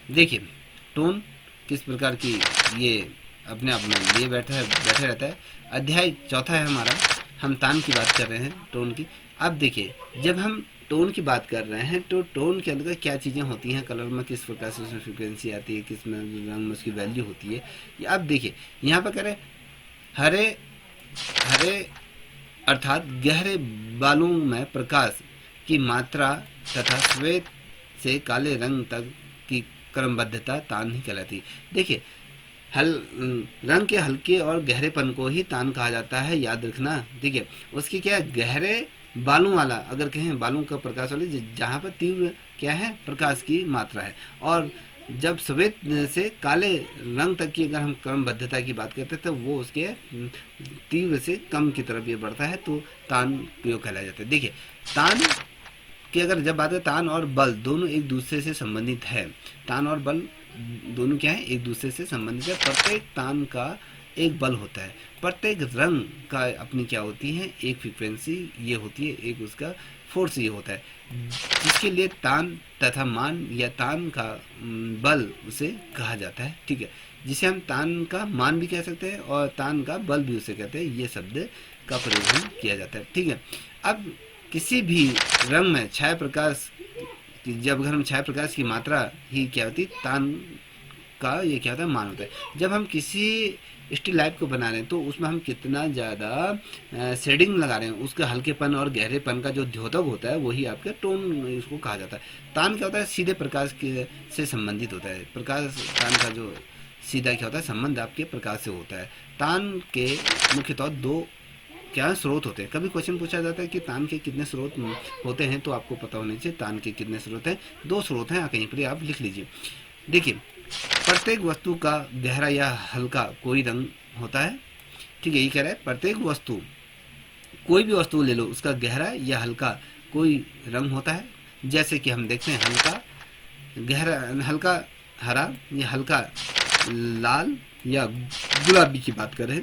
देखिए टोन किस प्रकार की ये अपने आप में लिए बैठे रहता है। अध्याय चौथा है हमारा, हम तान की बात कर रहे हैं, टोन की। अब देखिए जब हम टोन की बात कर रहे हैं तो टोन के अंदर क्या चीज़ें होती हैं, कलर में किस प्रकार से उसमें फ्रिक्वेंसी आती है, किस में रंग में उसकी वैल्यू होती है। अब देखिए यहाँ पर कह रहे हरे हरे अर्थात गहरे बालों में प्रकाश की मात्रा तथा श्वेत से काले रंग तक की क्रमबद्धता तान ही कहलाती। देखिए हल रंग के हल्के और गहरेपन को ही तान कहा जाता है, याद रखना। ठीक है, उसकी क्या है, गहरे बालों वाला, अगर कहें बालों का प्रकाश वाले जहाँ पर तीव्र क्या है, प्रकाश की मात्रा है। और जब श्वेत से काले रंग तक की अगर हम क्रमबद्धता की बात करते हैं तो वो उसके तीव्र से कम की तरफ ये बढ़ता है, तो तान प्रयोग कहलाया जाता है। देखिए तान की अगर जब बात है, तान और बल दोनों एक दूसरे से संबंधित है। तान और बल दोनों क्या है, एक दूसरे से संबंधित है। प्रत्येक तान का एक बल होता है, प्रत्येक रंग का अपनी क्या होती है, एक फ्रीक्वेंसी ये होती है, एक उसका फोर्स ये होता है, जिसके लिए तान तथा मान या तान का बल उसे कहा जाता है। ठीक है, जिसे हम तान का मान भी कह सकते हैं और तान का बल भी उसे कहते हैं। ये शब्द का प्रयोग किया जाता है। ठीक है, अब किसी भी रंग में छाया प्रकाश, जब हम छाया प्रकाश की मात्रा ही क्या होती, तान का ये क्या होता है, मान होता है। जब हम किसी स्टिल लाइफ को बना रहे हैं तो उसमें हम कितना ज़्यादा शेडिंग लगा रहे हैं, उसका हल्केपन और गहरेपन का जो द्योतक होता है वही आपका टोन इसको कहा जाता है। तान क्या होता है, सीधे प्रकाश के से संबंधित होता है। प्रकाश तान का जो सीधा क्या होता है, संबंध आपके प्रकाश से होता है। तान के मुख्यतः दो क्या स्रोत होते हैं। कभी क्वेश्चन पूछा जाता है कि तान के कितने स्रोत होते हैं, तो आपको पता होना चाहिए तान के कितने स्रोत हैं। दो स्रोत हैं, कहीं पर आप लिख लीजिए। देखिए प्रत्येक वस्तु का गहरा या हल्का कोई रंग होता है। ठीक है, ये कह रहा है प्रत्येक वस्तु, कोई भी वस्तु ले लो, उसका गहरा या हल्का कोई रंग होता है। जैसे कि हम देखते हैं हल्का गहरा, हल्का हरा या हल्का लाल या गुलाबी की बात करें,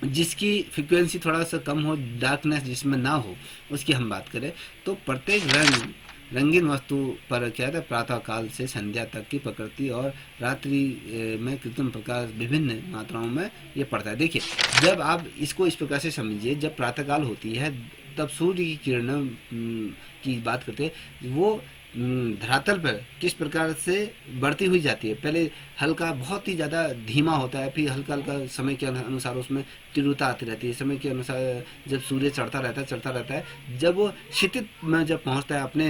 जिसकी फ्रिक्वेंसी थोड़ा सा कम हो, डार्कनेस जिसमें ना हो, उसकी हम बात करें, तो प्रत्येक रंग रंगीन वस्तु पर क्या है, प्रातः काल से संध्या तक की प्रकृति और रात्रि में कृत्रिम प्रकाश विभिन्न मात्राओं में ये पड़ता है। देखिए जब आप इसको इस प्रकार से समझिए, जब प्रातःकाल होती है तब सूर्य की किरणों की बात करते हैं, वो धरातल पर किस प्रकार से बढ़ती हुई जाती है। पहले हल्का बहुत ही ज़्यादा धीमा होता है, फिर हल्का हल्का समय के अनुसार उसमें तीव्रता आती रहती है। समय के अनुसार जब सूर्य चढ़ता रहता है, जब वो क्षितिज में जब पहुंचता है, अपने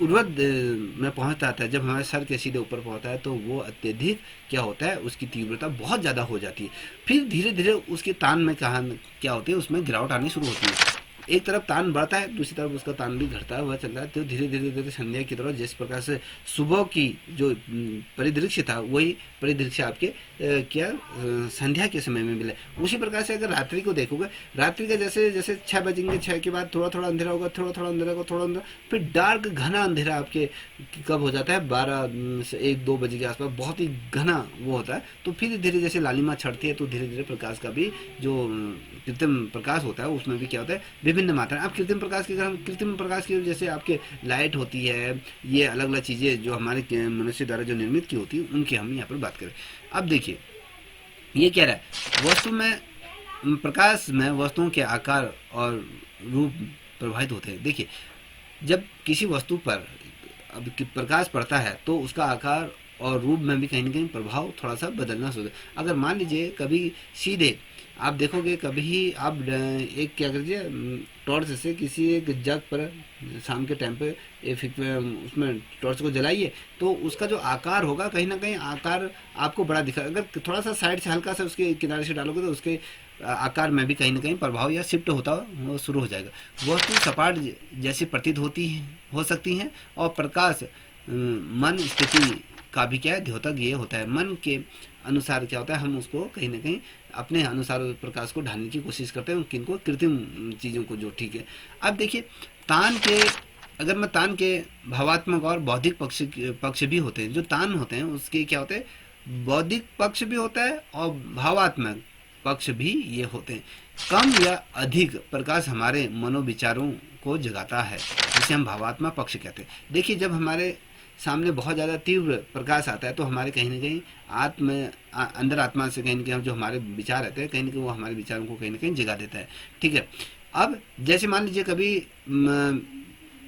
उर्ध्व में पहुंचता है, जब हमारे सर के सीधे ऊपर पहुंचता है, तो वो अत्यधिक क्या होता है, उसकी तीव्रता बहुत ज़्यादा हो जाती है। फिर धीरे धीरे उसके तान में क्या होती है, उसमें गिरावट आनी शुरू होती है। एक तरफ तान बढ़ता है, दूसरी तरफ उसका तान भी घटता हुआ चल रहा है। तो धीरे धीरे धीरे संध्या की तरफ, जिस प्रकार से सुबह की जो परिदृश्य था, वही परिदृश्य आपके संध्या के समय में मिले। उसी प्रकार से अगर रात्रि को देखोगे, रात्रि का जैसे जैसे 6 बजेंगे, 6 के बाद थोड़ा थोड़ा अंधेरा होगा, थोड़ा थोड़ा अंधेरा होगा, थोड़ा अंधेरा, फिर डार्क घना अंधेरा आपके कब हो जाता है, 12 से 1-2 बजे के आसपास बहुत ही घना वो होता है। तो फिर धीरे जैसे लालिमा छड़ती है, तो धीरे धीरे प्रकाश का भी जो कृत्रिम प्रकाश होता है उसमें भी क्या होता है, विभिन्न मात्रा। अब कृत्रिम प्रकाश की, अगर हम कृत्रिम प्रकाश की जैसे आपके लाइट होती है, ये अलग अलग चीज़ें जो हमारे मनुष्य द्वारा जो निर्मित की होती है, उनकी हम यहाँ पर बात करें। अब देखिए ये कह रहा है वस्तु में, प्रकाश में वस्तुओं के आकार और रूप प्रभावित होते हैं। देखिए जब किसी वस्तु पर अब प्रकाश पड़ता है तो उसका आकार और रूप में भी कहीं ना कहीं प्रभाव थोड़ा सा बदलना शुरू होता है। अगर मान लीजिए कभी सीधे आप देखोगे, कभी आप एक क्या करिए, टॉर्च से किसी एक जग पर शाम के टाइम पे उसमें टॉर्च को जलाइए, तो उसका जो आकार होगा, कहीं ना कहीं आकार आपको बड़ा दिखा। अगर थोड़ा सा साइड से हल्का सा उसके किनारे से डालोगे तो उसके आकार में भी कहीं ना कहीं प्रभाव या शिफ्ट होता वो शुरू हो जाएगा। वस्तु सपाट जैसी प्रतीत होती है, हो सकती हैं, और प्रकाश मन स्थिति का भी क्या है, द्योतक ये होता है। मन के अनुसार क्या होता है, हम उसको कहीं ना कहीं अपने अनुसार प्रकाश को ढालने की कोशिश करते हैं, किनको, कृत्रिम चीज़ों को जो ठीक है। अब देखिए तान के, अगर मैं तान के भावात्मक और बौद्धिक पक्ष भी होते हैं। जो तान होते हैं उसके क्या होते हैं, बौद्धिक पक्ष भी होता है और भावात्मक पक्ष भी ये होते हैं। कम या अधिक प्रकाश हमारे मनोविचारों को जगाता है, जिसे हम भावात्मक पक्ष कहते हैं। देखिए जब हमारे सामने बहुत ज़्यादा तीव्र प्रकाश आता है तो हमारे कहीं ना कहीं अंदर आत्मा से कहीं ना कहीं जो हमारे विचार रहते हैं कहीं ना कहीं वो हमारे विचारों को कहीं ना कहीं जगा देता है। ठीक है, अब जैसे मान लीजिए कभी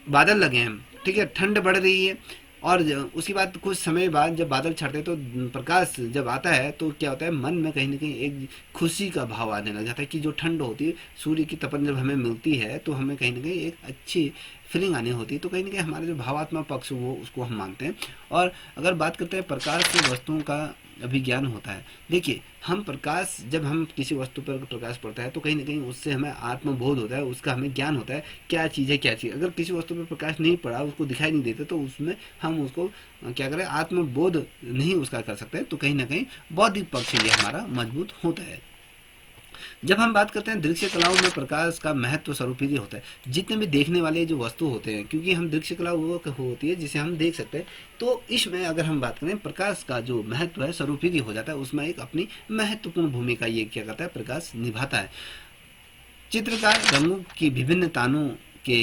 बादल लगे हैं, ठीक है, ठंड बढ़ रही है और उसके बाद कुछ समय बाद जब बादल छटते हैं तो प्रकाश जब आता है तो क्या होता है, मन में कहीं ना कहीं एक खुशी का भाव आने लग जाता है कि जो ठंड होती है, सूर्य की तपन जब हमें मिलती है तो हमें कहीं ना कहीं एक अच्छी फीलिंग आनी होती है। तो कहीं ना कहीं हमारे जो भावात्मक पक्ष वो उसको हम मानते हैं। और अगर बात करते हैं प्रकाश से वस्तुओं का अभिज्ञान होता है, देखिए हम प्रकाश, जब हम किसी वस्तु पर प्रकाश पड़ता है तो कहीं ना कहीं उससे हमें आत्मबोध होता है, उसका हमें ज्ञान होता है क्या चीज़ है क्या चीज़। अगर किसी वस्तु पर प्रकाश नहीं पड़ा, उसको दिखाई नहीं देता, तो उसमें हम उसको क्या करें, आत्मबोध नहीं उसका कर सकते। तो कहीं ना कहीं बौद्धिक पक्ष ये हमारा मजबूत होता है। जब हम बात करते हैं दृश्य कलाओं में प्रकाश का महत्व स्वरूप ही होता है। जितने भी देखने वाले जो वस्तु होते हैं, क्योंकि हम दृश्य कला वो होती है जिसे हम देख सकते हैं, तो इसमें अगर हम बात करें प्रकाश का जो महत्व है स्वरूप ही हो जाता है, उसमें एक अपनी महत्वपूर्ण भूमिका ये क्या करता है, प्रकाश निभाता है। चित्रकार रंगों की विभिन्न तानों के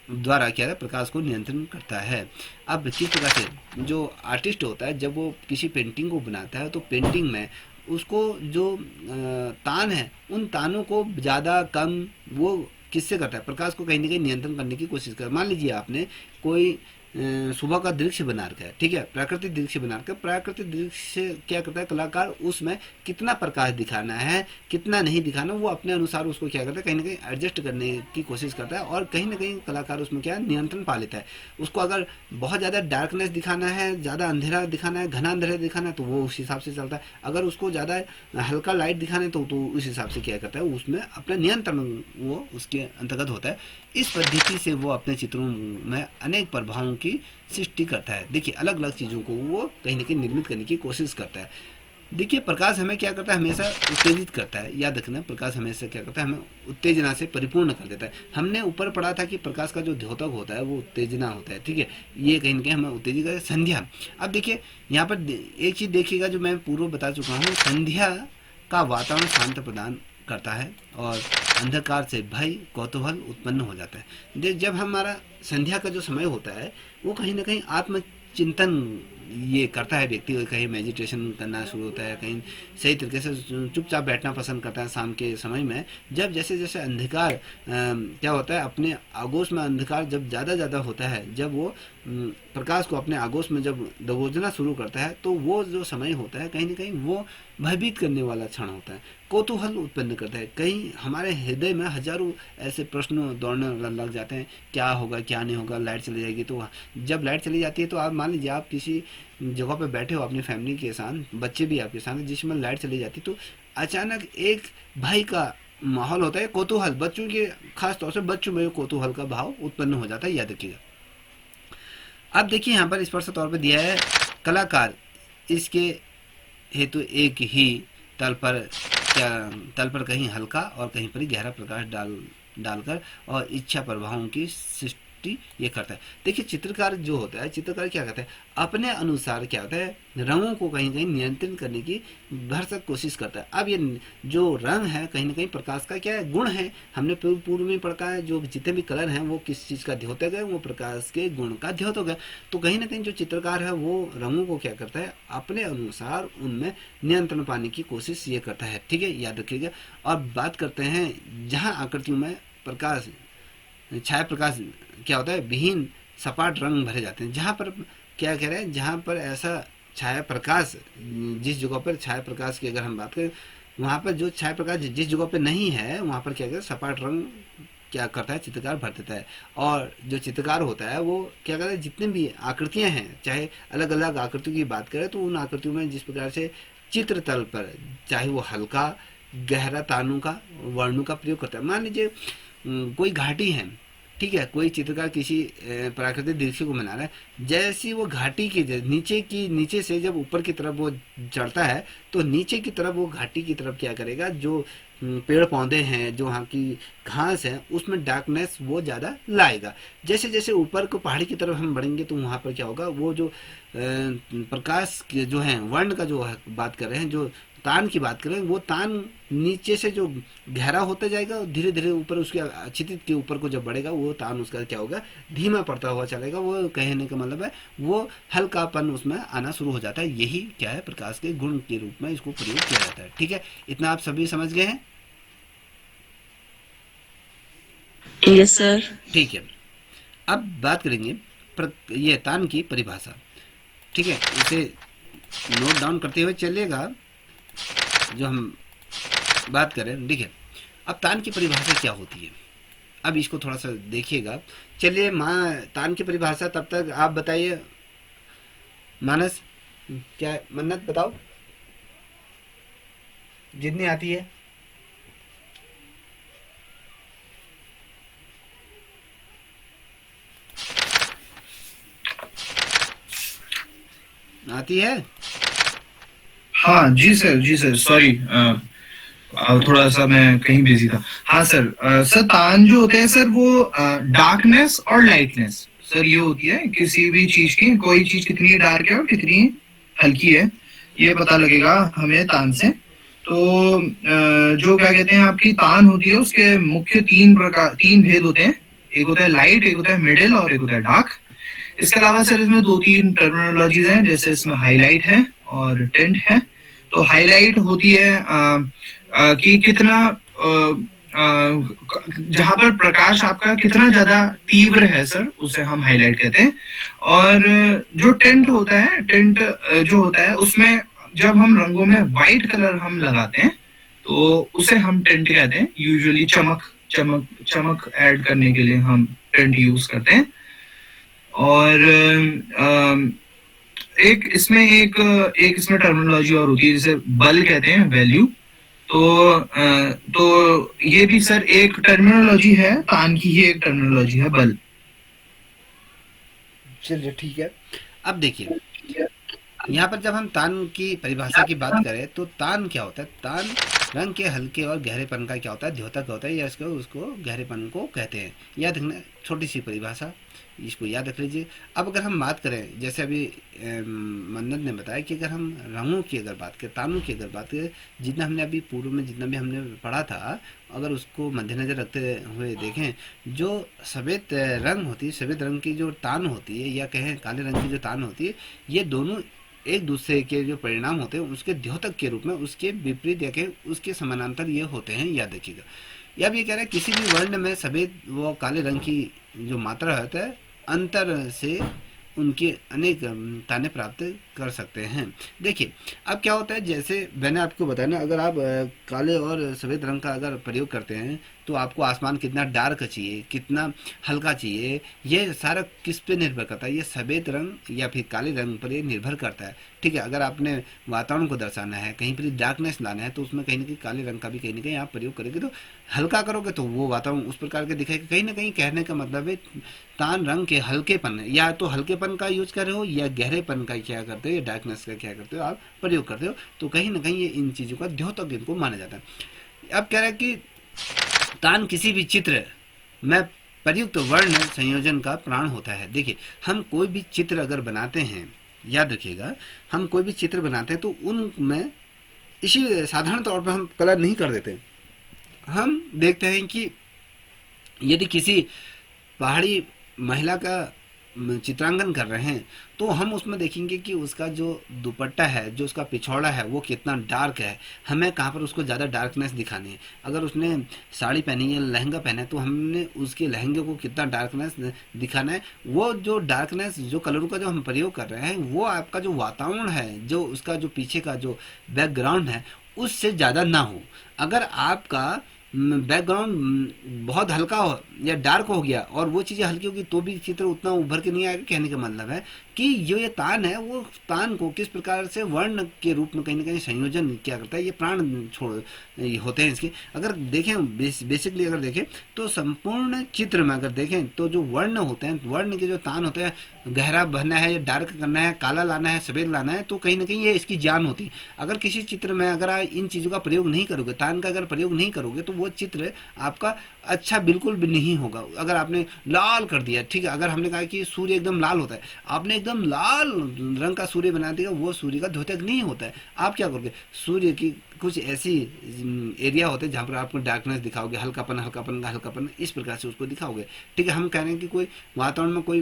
द्वारा क्या है, प्रकाश को नियंत्रण करता है। अब किस प्रकार से जो आर्टिस्ट होता है जब वो किसी पेंटिंग को बनाता है तो पेंटिंग में उसको जो तान है, उन तानों को ज़्यादा कम वो किससे करता है, प्रकाश को कहीं ना कहीं नियंत्रण करने की कोशिश कर। मान लीजिए आपने कोई सुबह का दृश्य बना रखा है, ठीक है, प्राकृतिक दृश्य बना रखा है। प्राकृतिक दृश्य क्या करता है, कलाकार उसमें कितना प्रकाश दिखाना है कितना नहीं दिखाना, वो अपने अनुसार उसको क्या करता है, कहीं ना कहीं एडजस्ट करने की कोशिश करता है। और कहीं ना कहीं कलाकार उसमें क्या नियंत्रण पा लेता है। उसको अगर बहुत ज़्यादा डार्कनेस दिखाना है, ज़्यादा अंधेरा दिखाना है, घना अंधेरा दिखाना है, तो वो उस हिसाब से चलता है। अगर उसको ज़्यादा हल्का लाइट दिखाना है तो उस हिसाब से क्या करता है, उसमें अपना नियंत्रण वो उसके अंतर्गत होता है। इस पद्धति से वो अपने चित्रों में अनेक प्रभावों की सृष्टि करता है। देखिए अलग अलग चीज़ों को वो कहीं ना कहीं निर्मित करने की कोशिश करता है। देखिए प्रकाश हमें क्या करता है, हमेशा उत्तेजित करता है। याद रखना, प्रकाश हमेशा क्या करता है, हमें उत्तेजना से परिपूर्ण कर देता है। हमने ऊपर पढ़ा था कि प्रकाश का जो द्योतक होता है वो उत्तेजना होता है, ठीक है, ये कहीं ना कहीं हमें उत्तेजित करता है। संध्या, अब देखिए यहाँ पर एक चीज़ देखिएगा जो मैं पूर्व बता चुका हूँ, संध्या का वातावरण शांत प्रदान करता है और अंधकार से भय कौतूहल उत्पन्न हो जाता है। जब हमारा संध्या का जो समय होता है वो कहीं ना कहीं आत्मचिंतन ये करता है व्यक्ति, कहीं मेडिटेशन करना शुरू होता है, कहीं सही तरीके से चुपचाप बैठना पसंद करता है शाम के समय में। जब जैसे जैसे अंधकार क्या होता है, अपने आगोश में अंधकार जब ज़्यादा होता है, जब वो प्रकाश को अपने आगोश में जब दबोचना शुरू करता है, तो वो जो समय होता है कहीं ना कहीं वो भयभीत करने वाला क्षण होता है, कौतूहल उत्पन्न करता है। कहीं हमारे हृदय में हजारों ऐसे प्रश्न दौड़ने लग जाते हैं, क्या होगा क्या नहीं होगा, लाइट चली जाएगी। तो जब लाइट चली जाती है तो आप मान लीजिए आप किसी जगह पे बैठे हो अपनी फैमिली के साथ, बच्चे भी आपके साथ, जिसमें लाइट चली जाती तो अचानक एक भय का माहौल होता है, कौतूहल, बच्चों के खास तौर से बच्चों में कौतूहल का भाव उत्पन्न हो जाता है, याद रखिएगा। अब देखिए यहाँ पर स्पष्ट तौर पर दिया है, कलाकार इसके हेतु एक ही तल पर कहीं हल्का और कहीं पर गहरा प्रकाश डालकर और इच्छा प्रभावों की सृष्टि ये करता है। देखिए चित्रकार जो होता है, चित्रकार क्या करता है, अपने अनुसार क्या होता है, रंगों को कहीं कहीं नियंत्रण करने की भरसक कोशिश करता है। अब ये जो रंग है कहीं ना कहीं प्रकाश का क्या है, गुण है। हमने पूर्व में पढ़ा है जो जितने भी कलर हैं वो किस चीज़ का द्योतक है, वो प्रकाश के गुण का द्योतक है। तो कहीं ना कहीं जो चित्रकार है वो रंगों को क्या करता है, अपने अनुसार उनमें नियंत्रण पाने की कोशिश ये करता है, ठीक है, याद रखिएगा। और बात करते हैं जहाँ आकृतियों में प्रकाश छाया प्रकाश क्या होता है, विहीन सपाट रंग भरे जाते हैं। जहाँ पर क्या कह रहे हैं, जहाँ पर ऐसा छाया प्रकाश, जिस जगह पर छाया प्रकाश की अगर हम बात करें, वहाँ पर जो छाया प्रकाश जिस जगह पर नहीं है वहाँ पर क्या करता है, सपाट रंग क्या करता है, चित्रकार भर देता है। और जो चित्रकार होता है वो क्या करता है, जितने भी आकृतियाँ हैं, चाहे अलग अलग आकृतियों की बात करें, तो उन आकृतियों में जिस प्रकार से चित्र तल पर चाहे वो हल्का गहरा तानों का वर्णों का प्रयोग करता है। मान लीजिए कोई घाटी है, ठीक है, कोई चित्रकार किसी प्राकृतिक दृश्य को बना रहा है, जैसी वो घाटी की नीचे से जब ऊपर की तरफ वो चढ़ता है तो नीचे की तरफ वो घाटी की तरफ क्या करेगा, जो पेड़ पौधे हैं, जो वहाँ की घास है, उसमें डार्कनेस वो ज़्यादा लाएगा। जैसे जैसे ऊपर को पहाड़ी की तरफ हम बढ़ेंगे तो वहाँ पर क्या होगा, वो जो प्रकाश के जो है वर्ण का जो है बात कर रहे हैं, जो तान की बात कर रहे हैं, वो तान नीचे से जो गहरा होता जाएगा और धीरे धीरे ऊपर उसके क्षितिज के ऊपर को जब बढ़ेगा वो तान उसका क्या होगा, धीमा पड़ता हुआ चलेगा। वो कहने का मतलब है वो हल्कापन उसमें आना शुरू हो जाता है। यही क्या है, प्रकाश के गुण के रूप में इसको प्रयोग किया जाता है। ठीक है, इतना आप सभी समझ गए हैं? Yes sir. ठीक है, अब बात करेंगे ये तान की परिभाषा। ठीक है, इसे नोट डाउन करते हुए चलिएगा जो हम बात करें। ठीक है, अब तान की परिभाषा क्या होती है, अब इसको थोड़ा सा देखिएगा। चलिए तान की परिभाषा तब तक आप बताइए। मानस, क्या मन्नत बताओ, जितनी आती है। आती है? हाँ जी सर, जी सर, सॉरी, थोड़ा सा मैं कहीं बिजी था। हाँ सर, सर तान जो होते हैं सर वो डार्कनेस और लाइटनेस सर ये होती है किसी भी चीज की, कोई चीज कितनी डार्क है और कितनी हल्की है ये पता लगेगा हमें तान से। तो जो क्या कहते हैं आपकी तान होती है उसके मुख्य तीन भेद होते हैं। एक होता है लाइट, एक होता है मिडिल और एक होता है डार्क। इसके अलावा सर इसमें दो तीन टर्मिनोलॉजीज हैं, जैसे इसमें हाईलाइट है और टिंट है। तो हाईलाइट होती है कि कितना जहां पर प्रकाश आपका कितना ज्यादा तीव्र है सर, उसे हम हाईलाइट कहते हैं। और जो टिंट होता है, टिंट जो होता है उसमें जब हम रंगों में व्हाइट कलर हम लगाते हैं तो उसे हम टिंट कहते हैं। यूजुअली चमक चमक चमक ऐड करने के लिए हम टिंट यूज करते हैं। और एक इसमें टर्मिनोलॉजी और होती है जिसे बल कहते हैं, वैल्यू। तो ये भी सर एक टर्मिनोलॉजी है, तान की ही एक टर्मिनोलॉजी है, बल। चलिए ठीक है, अब देखिए यहाँ पर जब हम तान की परिभाषा की बात करें तो तान क्या होता है, तान रंग के हल्के और गहरेपन का क्या होता है, द्योतक होता है, या इसको उसको गहरेपन को कहते हैं। याद रखना, छोटी सी परिभाषा, इसको याद रख लीजिए। अब अगर हम बात करें, जैसे अभी मन्नत ने बताया कि अगर हम रंगों की अगर बात करें, तानों की अगर बात करें, जितना हमने अभी पूर्व में जितना भी हमने पढ़ा था, अगर उसको मद्देनजर रखते हुए देखें, जो सफ़ेद रंग होती है, सफ़ेद रंग की जो तान होती है, या कहें काले रंग की जो तान होती है, ये दोनों एक दूसरे के जो परिणाम होते हैं उसके द्योतक के रूप में, उसके विपरीत या कहें उसके समानांतर ये होते हैं। याद रखिएगा। या भी कह रहा है किसी भी वर्ण में सफ़ेद व काले रंग की जो मात्रा होता है, अंतर से उनके अनेक ताने प्राप्त कर सकते हैं। देखिए अब क्या होता है, जैसे मैंने आपको बताया ना, अगर आप काले और सफ़ेद रंग का अगर प्रयोग करते हैं तो आपको आसमान कितना डार्क चाहिए, कितना हल्का चाहिए, ये सारा किस पे निर्भर करता है, ये सफ़ेद रंग या फिर काले रंग पर ये निर्भर करता है। ठीक है, अगर आपने वातावरण को दर्शाना है, कहीं पर डार्कनेस लाना है, तो उसमें कहीं ना कहीं काले रंग का भी कहीं ना कहीं आप प्रयोग करेंगे, तो हल्का करोगे तो वो वातावरण उस प्रकार के दिखेगा। कहीं ना कहीं कहने का मतलब है तान रंग के हल्केपन, या तो हल्केपन का यूज कर रहे हो या गहरेपन का क्या करते हो, या डार्कनेस का क्या करते हो, आप प्रयोग करते हो, तो कहीं ना कहीं ये इन चीज़ों का द्योतक इनको माना जाता है। अब कह रहा है कि तान किसी भी चित्र में प्रयुक्त वर्ण संयोजन का प्राण होता है। देखिए हम कोई भी चित्र अगर बनाते हैं, याद रखिएगा, हम कोई भी चित्र बनाते हैं तो उनमें इसी साधारण तौर पर हम कलर नहीं कर देते। हम देखते हैं कि यदि किसी पहाड़ी महिला का चित्रांकन कर रहे हैं तो हम उसमें देखेंगे कि उसका जो दुपट्टा है, जो उसका पिछौड़ा है, वो कितना डार्क है, हमें कहाँ पर उसको ज़्यादा डार्कनेस दिखानी है। अगर उसने साड़ी पहनी है, लहंगा पहना है, तो हमने उसके लहंगे को कितना डार्कनेस दिखाना है। वो जो डार्कनेस, जो कलरों का जो हम प्रयोग कर रहे हैं, वो आपका जो वातावरण है, जो उसका जो पीछे का जो बैकग्राउंड है, उससे ज़्यादा ना हो। अगर आपका बैकग्राउंड बहुत हल्का हो या डार्क हो गया और वो चीज़ें हल्की होगी तो भी चित्र उतना उभर के नहीं आएगा। कहने का मतलब है कि जो ये तान है, वो तान को किस प्रकार से वर्ण के रूप में कहीं ना कहीं संयोजन क्या करता है, ये प्राण छोड़ होते हैं इसके। अगर देखें बेसिकली अगर देखें तो संपूर्ण चित्र में अगर देखें तो जो वर्ण होते हैं, वर्ण के जो तान होते हैं, गहरा भरना है या डार्क करना है, काला लाना है, सफ़ेद लाना है, तो कहीं ना कहीं ये इसकी जान होती है। अगर किसी चित्र में अगर आप इन चीज़ों का प्रयोग नहीं करोगे, तान का अगर प्रयोग नहीं करोगे, तो वो चित्र आपका अच्छा बिल्कुल भी नहीं होगा। अगर आपने लाल कर दिया, ठीक है, अगर हमने कहा कि सूर्य एकदम लाल होता है, आपने एकदम एकदम लाल रंग का सूर्य बना देगा, वो सूर्य का द्योतक नहीं होता है। आप क्या करोगे, सूर्य की कुछ ऐसी एरिया होते हैं जहाँ पर आपको डार्कनेस दिखाओगे, हल्कापन हल्कापन का हल्कापन, इस प्रकार से उसको दिखाओगे। ठीक है, हम कह रहे हैं कि कोई वातावरण में कोई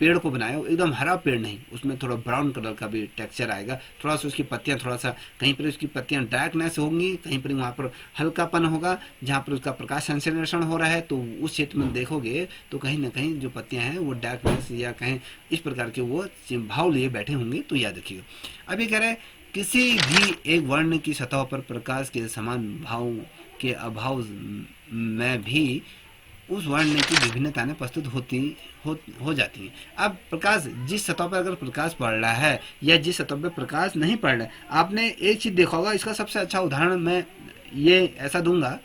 पेड़ को बनाए हो, एकदम हरा पेड़ नहीं, उसमें थोड़ा ब्राउन कलर का भी टेक्सचर आएगा, थोड़ा सा उसकी पत्तियां, थोड़ा सा कहीं पर उसकी पत्तियां डार्कनेस होंगी, कहीं पर वहाँ पर हल्कापन होगा, जहाँ पर उसका प्रकाश संश्लेषण हो रहा है, तो उस क्षेत्र में देखोगे तो कहीं ना कहीं जो पत्तियां हैं वो डार्कनेस या कहीं इस प्रकार के वो भाव लिए बैठे होंगे, तो याद रखिएगा। अब ये कह रहे हैं किसी भी एक वर्ण की सतह पर प्रकाश के समान भाव के अभाव में भी उस वर्ण की विभिन्नताएं प्रस्तुत हो जाती हैं। अब प्रकाश जिस सतह पर अगर प्रकाश पड़ रहा है या जिस सतह पर प्रकाश नहीं पड़ रहा है, आपने एक चीज देखा होगा, इसका सबसे अच्छा उदाहरण मैं ये ऐसा दूंगा,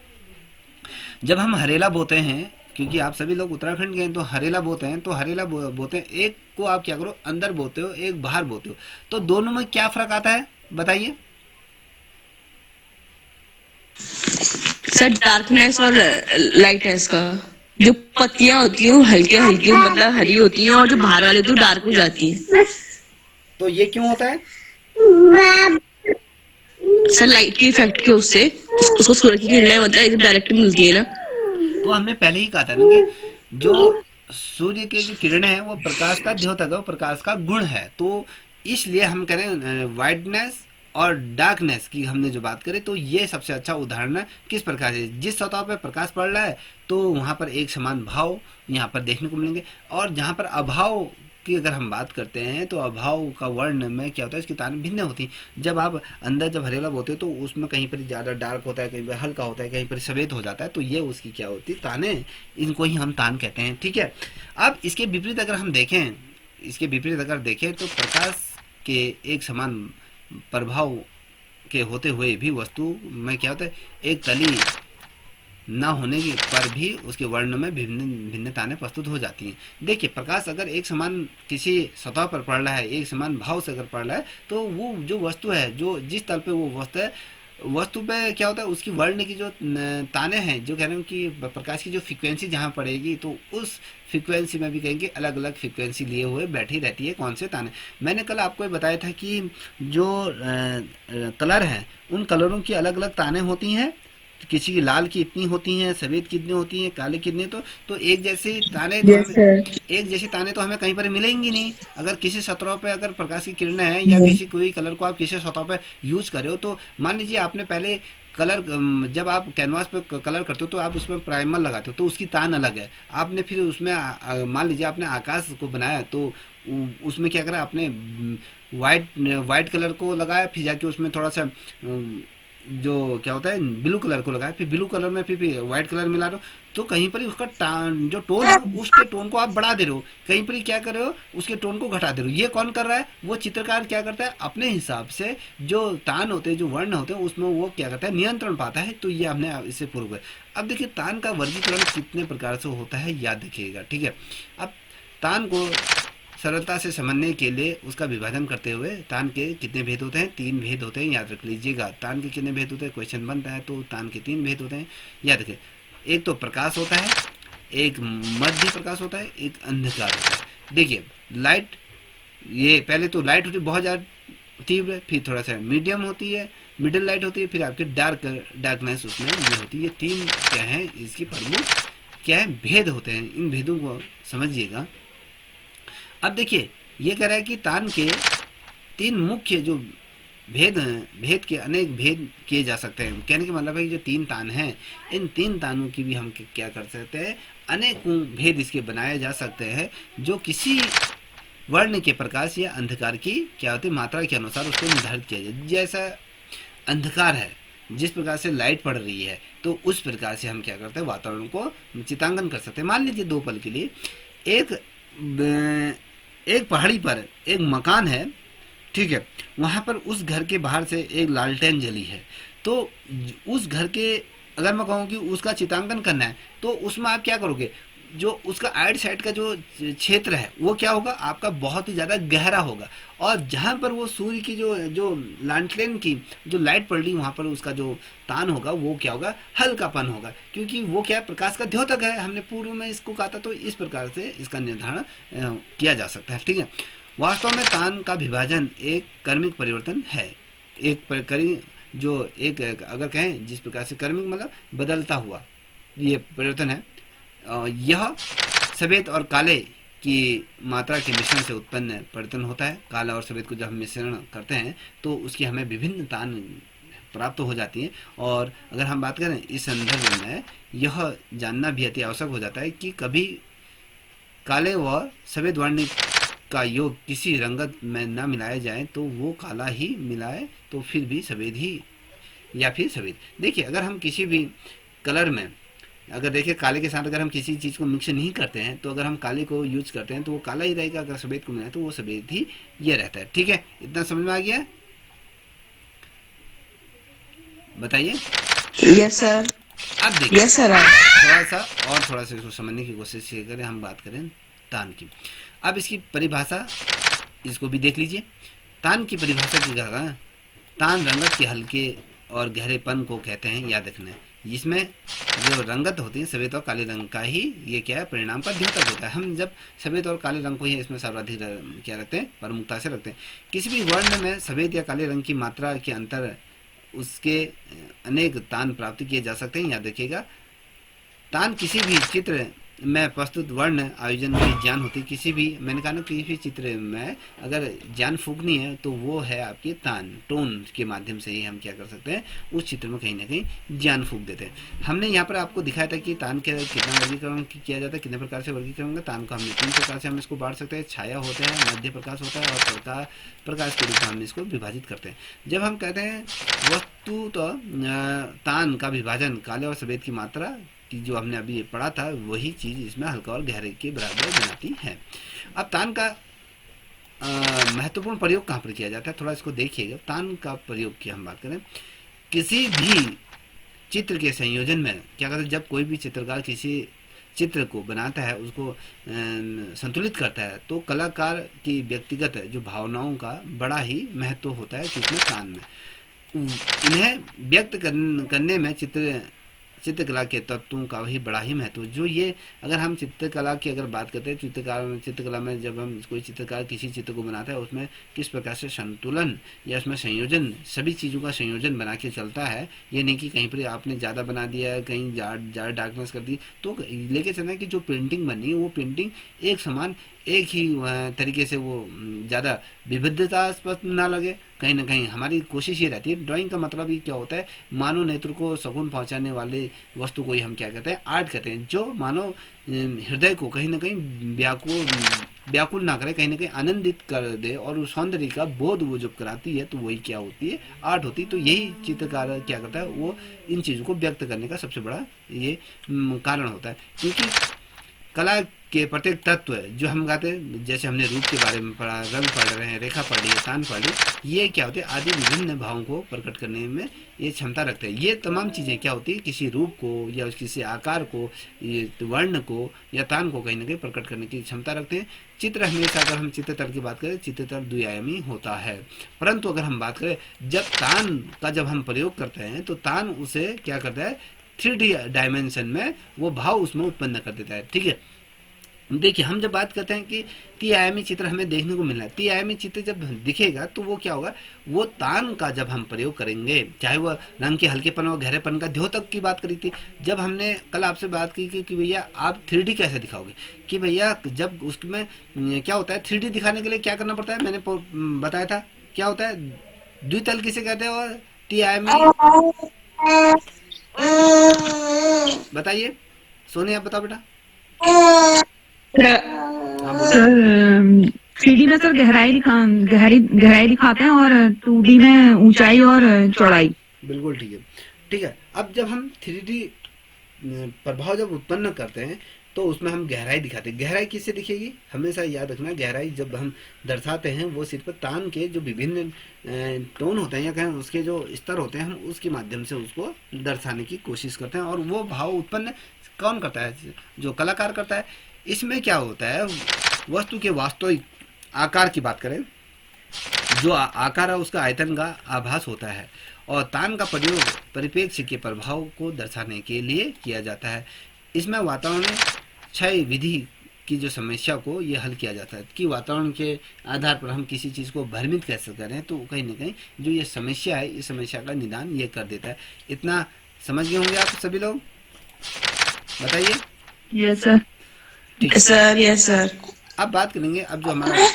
जब हम हरेला बोते हैं, क्योंकि आप सभी लोग उत्तराखंड के हैं, तो हरेला बोते हैं, तो हरेला बोते हैं, एक को आप क्या करो अंदर बोते हो, एक बाहर बोते हो, तो दोनों में क्या फर्क आता है बताइए। सर डार्कनेस और लाइटनेस का, जो पत्तियां होती हैं वो हल्के हल्की मतलब हरी होती हैं, और जो बाहर वाले तो डार्क हो जाती हैं। तो ये क्यों होता है? सर लाइट के इफेक्ट के उससे उसको सूरज की किरणें मतलब एकदम डायरेक्ट मिलती है ना। तो हमने पहले ही कहा था ना कि जो सूर्य के जो किरणें हैं वो प्रकाश का द्योतक है, वो प्रकाश का गुण है। तो इसलिए हम कह रहे हैं वाइटनेस और डार्कनेस की हमने जो बात करी, तो ये सबसे अच्छा उदाहरण है किस प्रकार से जिस सतह पर प्रकाश पड़ रहा है तो वहाँ पर एक समान भाव यहाँ पर देखने को मिलेंगे, और जहाँ पर अभाव की अगर हम बात करते हैं तो अभाव का वर्ण में क्या होता है, इसकी ताने भिन्न होती हैं। जब आप अंदर जब हरेला बोते हो तो उसमें कहीं पर ज़्यादा डार्क होता है, कहीं पर हल्का होता है, कहीं पर सफ़ेद हो जाता है, तो ये उसकी क्या होती है, ताने, इनको ही हम तान कहते हैं। ठीक है, अब इसके विपरीत अगर हम देखें, इसके विपरीत अगर देखें तो प्रकाश के एक समान प्रभाव के होते हुए भी वस्तु में क्या होता है, एक तली न होने के पर भी उसके वर्ण में भिन्नताएं प्रस्तुत हो जाती हैं। देखिए, प्रकाश अगर एक समान किसी सतह पर पड़ रहा है, एक समान भाव से अगर पड़ रहा है, तो वो जो वस्तु है, जो जिस तल पे वो वस्तु है, वस्तु पे क्या होता है, उसकी वर्ण की जो ताने हैं, जो कह रहे हैं कि प्रकाश की जो फ्रीक्वेंसी जहाँ पड़ेगी, तो उस फ्रीक्वेंसी में भी कहेंगे अलग अलग फ्रीक्वेंसी लिए हुए बैठी रहती है कौन से ताने। मैंने कल आपको ये बताया था कि जो कलर हैं, उन कलरों की अलग अलग ताने होती हैं, किसी की लाल की इतनी होती हैं, सफ़ेद कितनी होती हैं, काले कितने, तो एक जैसे ताने तो यस सर। एक जैसी ताने तो हमें कहीं पर मिलेंगी नहीं। अगर किसी सतह पे अगर प्रकाश की किरणें हैं या किसी कोई कलर को आप किसी सतह पे यूज कर रहे हो, तो मान लीजिए आपने पहले कलर, जब आप कैनवास पे कलर करते हो तो आप उसमें प्राइमर लगाते हो, तो उसकी तान अलग है। आपने फिर उसमें मान लीजिए आपने आकाश को बनाया, तो उसमें क्या करा आपने, वाइट कलर को लगाया, फिर जाके उसमें थोड़ा सा जो क्या होता है ब्लू कलर को लगाया, फिर ब्लू कलर में फिर व्हाइट कलर मिला दो, तो कहीं पर उसका जो टोन है उसके टोन को आप बढ़ा दे रहे हो, कहीं पर क्या कर रहे हो उसके टोन को घटा दे रहे हो। ये कौन कर रहा है? वो चित्रकार क्या करता है, अपने हिसाब से जो तान होते हैं, जो वर्ण होते हैं, उसमें वो क्या करता है, नियंत्रण पाता है। तो ये हमने इससे पूर्व है। अब देखिए तान का वर्गीकरण कितने प्रकार से होता है, याद रखिएगा। ठीक है, अब तान को सरलता से समझने के लिए उसका विभाजन करते हुए, तान के कितने भेद होते हैं? 3 भेद होते हैं, याद रख लीजिएगा। तान के कितने भेद होते हैं, क्वेश्चन बनता है, तो तान के 3 भेद होते हैं, याद रखें। एक तो प्रकाश होता है, एक मध्य प्रकाश होता है, एक अंधकार होता है। देखिए लाइट, ये पहले तो लाइट होती है बहुत ज़्यादा तीव्र, फिर थोड़ा सा मीडियम होती है, मिडिल लाइट होती है, फिर आपकी डार्कनेस उसमें ये होती है। ये 3 क्या है, इसकी प्रमुख क्या है, भेद होते हैं। इन भेदों को समझिएगा। अब देखिए ये कह रहा है कि तान के 3 मुख्य जो भेद हैं, भेद के अनेक भेद किए जा सकते हैं। कहने का मतलब है कि जो 3 तान हैं, इन 3 तानों की भी हम क्या कर सकते हैं, अनेकों भेद इसके बनाए जा सकते हैं, जो किसी वर्ण के प्रकाश या अंधकार की क्या होती है मात्रा के अनुसार उसको निर्धारित किया जाए। जैसा अंधकार है, जिस प्रकार से लाइट पड़ रही है, तो उस प्रकार से हम क्या करते हैं, वातावरण को चित्रांकन कर सकते हैं। मान लीजिए 2 पल के लिए एक पहाड़ी पर एक मकान है, ठीक है, वहाँ पर उस घर के बाहर से एक लालटेन जली है। तो उस घर के, अगर मैं कहूँ कि उसका चित्रांकन करना है, तो उसमें आप क्या करोगे, जो उसका आइट साइड का जो क्षेत्र है वो क्या होगा, आपका बहुत ही ज़्यादा गहरा होगा, और जहाँ पर वो सूर्य की जो लालटेन की जो लाइट पड़ रही वहाँ पर उसका जो तान होगा वो क्या होगा, हल्कापन होगा, क्योंकि वो क्या प्रकाश का द्योतक है। हमने पूर्व में इसको कहा था, तो इस प्रकार से इसका निर्धारण किया जा सकता है। ठीक है, वास्तव में तान का विभाजन एक कर्मिक परिवर्तन है। जो एक अगर कहें जिस प्रकार से कर्मिक मतलब बदलता हुआ ये परिवर्तन है। यह सफ़ेद और काले की मात्रा के मिश्रण से उत्पन्न परिवर्तन होता है। काला और सफ़ेद को जब हम मिश्रण करते हैं तो उसकी हमें विभिन्न तान प्राप्त हो जाती है। और अगर हम बात करें इस संदर्भ में यह जानना भी अति आवश्यक हो जाता है कि कभी काले व सफ़ेद वर्ण का योग किसी रंगत में न मिलाया जाए तो वो काला ही मिलाए तो फिर भी सफ़ेद ही या फिर सफ़ेद। देखिए अगर हम किसी भी कलर में अगर देखिए काले के साथ अगर हम किसी चीज़ को मिक्स नहीं करते हैं तो अगर हम काले को यूज करते हैं तो वो काला ही रहेगा, अगर सफ़ेद को मिलाए तो वो सफ़ेद ही ये रहता है। ठीक है, इतना समझ में आ गया? बताइए। Yes sir. अब देखिए यस सर। थोड़ा सा इसको समझने की कोशिश करें। हम बात करें तान की। अब इसकी परिभाषा इसको भी देख लीजिए। तान की परिभाषा की जगह तान रंगत के हल्के और गहरेपन को कहते हैं, याद रखना है। इसमें जो रंगत होती है सफ़ेद और काले रंग का ही ये क्या है परिणाम का द्योतक होता है। हम जब सफ़ेद और काले रंग को ही इसमें सर्वाधिक क्या रखते हैं प्रमुखता से रखते हैं। किसी भी वर्ण में सफ़ेद या काले रंग की मात्रा के अंतर उसके अनेक तान प्राप्त किए जा सकते हैं, याद रखिएगा। तान किसी भी चित्र में प्रस्तुत वर्ण आयोजन में ज्ञान होती है। किसी भी मैंने कहा ना किसी भी चित्र में अगर ज्ञान फूकनी है तो वो है आपकी तान, टोन के माध्यम से ही हम क्या कर सकते हैं उस चित्र में कहीं ना कहीं ज्ञान फूक देते हैं। हमने यहाँ पर आपको दिखाया था कि तान के कितना वर्गीकरण किया जाता है, कितने प्रकार से वर्गीकरण होगा। तान को हमने 3 प्रकार से हम इसको बांट सकते हैं। छाया होता है, मध्य प्रकाश होता है और प्रकाश के रूप में हम इसको विभाजित करते हैं। जब हम कहते हैं वस्तु तो तान का विभाजन काले और सफ़ेद की मात्रा कि जो हमने अभी पढ़ा था वही चीज़ इसमें हल्का और गहरे के बराबर बनाती है। अब तान का महत्वपूर्ण प्रयोग कहाँ पर किया जाता है थोड़ा इसको देखिएगा। तान का प्रयोग की हम बात करें किसी भी चित्र के संयोजन में क्या कहते हैं, जब कोई भी चित्रकार किसी चित्र को बनाता है उसको संतुलित करता है तो कलाकार की व्यक्तिगत जो भावनाओं का बड़ा ही महत्व होता है किसमें तान में। इन्हें व्यक्त करने में चित्रकला के तत्वों का भी बड़ा ही महत्व। जो ये अगर हम चित्रकला की अगर बात करते हैं चित्रकला में जब हम कोई चित्रकार किसी चित्र को बनाता है उसमें किस प्रकार से संतुलन या उसमें संयोजन सभी चीज़ों का संयोजन बना के चलता है। ये नहीं कि कहीं पर आपने ज़्यादा बना दिया है, कहीं ज़्यादा डार्कनेस कर दी, तो लेके चलना है कि जो पेंटिंग बनी वो पेंटिंग एक समान एक ही तरीके से वो ज़्यादा विविधतास्पद ना लगे। कहीं ना कहीं हमारी कोशिश ये रहती है। ड्राइंग का मतलब ही क्या होता है, मानव नेत्र को सुकून पहुंचाने वाले वस्तु को ही हम क्या कहते हैं आर्ट कहते हैं। जो मानव हृदय को कहीं ना कहीं व्याकुल ना करे, कहीं ना कहीं आनंदित कर दे और उस सौंदर्य का बोध वो जब कराती है तो वही क्या होती है आर्ट होती है। तो यही चित्रकार क्या करता है वो इन चीज़ों को व्यक्त करने का सबसे बड़ा ये कारण होता है। क्योंकि कला के प्रत्येक तत्व जो हम कहते हैं, जैसे हमने रूप के बारे में पढ़ा, रंग पढ़ रहे हैं, रेखा पढ़ ली है, तान पढ़ ली, ये क्या होते हैं आदि विभिन्न भावों को प्रकट करने में ये क्षमता रखते हैं। ये तमाम चीज़ें क्या होती है किसी रूप को या किसी आकार को, ये वर्ण को या तान को कहीं ना कहीं प्रकट करने की क्षमता रखते हैं। चित्र हमेशा अगर हम चित्रतल की बात करें चित्रतल द्विआयामी होता है, परंतु अगर हम बात करें जब तान का जब हम प्रयोग करते हैं तो तान उसे क्या करता है 3D डायमेंशन में वो भाव उसमें उत्पन्न कर देता है। ठीक है, देखिए हम जब बात करते हैं कि त्रिआयामी चित्र हमें देखने को मिल रहा है, त्रिआयामी चित्र जब दिखेगा तो वो क्या होगा, वो तान का जब हम प्रयोग करेंगे, चाहे वो रंग के हल्केपन और गहरेपन का द्योतक की बात करी थी। जब हमने कल आपसे बात की कि भैया आप 3D कैसे दिखाओगे, कि भैया जब उसमें क्या होता है 3D दिखाने के लिए क्या करना पड़ता है, मैंने बताया था क्या होता है, द्वितल किसे कहते हैं और त्रिआयामी बताइए। सोनी आप बताओ बेटा। सर 3D में सर गहराई दिखाते हैं और 2D में ऊंचाई और चौड़ाई। बिल्कुल ठीक है। ठीक है, अब जब हम 3D प्रभाव जब उत्पन्न करते हैं तो उसमें हम गहराई दिखाते हैं। गहराई किससे दिखेगी, हमेशा याद रखना, गहराई जब हम दर्शाते हैं वो सिर्फ तान के जो विभिन्न टोन होते हैं या कहें उसके जो स्तर होते हैं हम उसके माध्यम से उसको दर्शाने की कोशिश करते हैं। और वो भाव उत्पन्न कौन करता है, जो कलाकार करता है। इसमें क्या होता है, वस्तु के वास्तविक आकार की बात करें, जो आकार है उसका आयतन का आभास होता है और तान का प्रयोग परिप्रेक्ष्य के प्रभाव को दर्शाने के लिए किया जाता है। इसमें वातावरण क्षय विधि की जो समस्या को ये हल किया जाता है कि वातावरण के आधार पर हम किसी चीज़ को भ्रमित कैसे करें, तो कहीं ना कहीं जो ये समस्या है, इस समस्या का निदान ये कर देता है। इतना समझ गए होंगे आप सभी लोग, बताइए। Yes sir. ठीक है, यस सर, यस सर। अब बात करेंगे, अब जो हमारा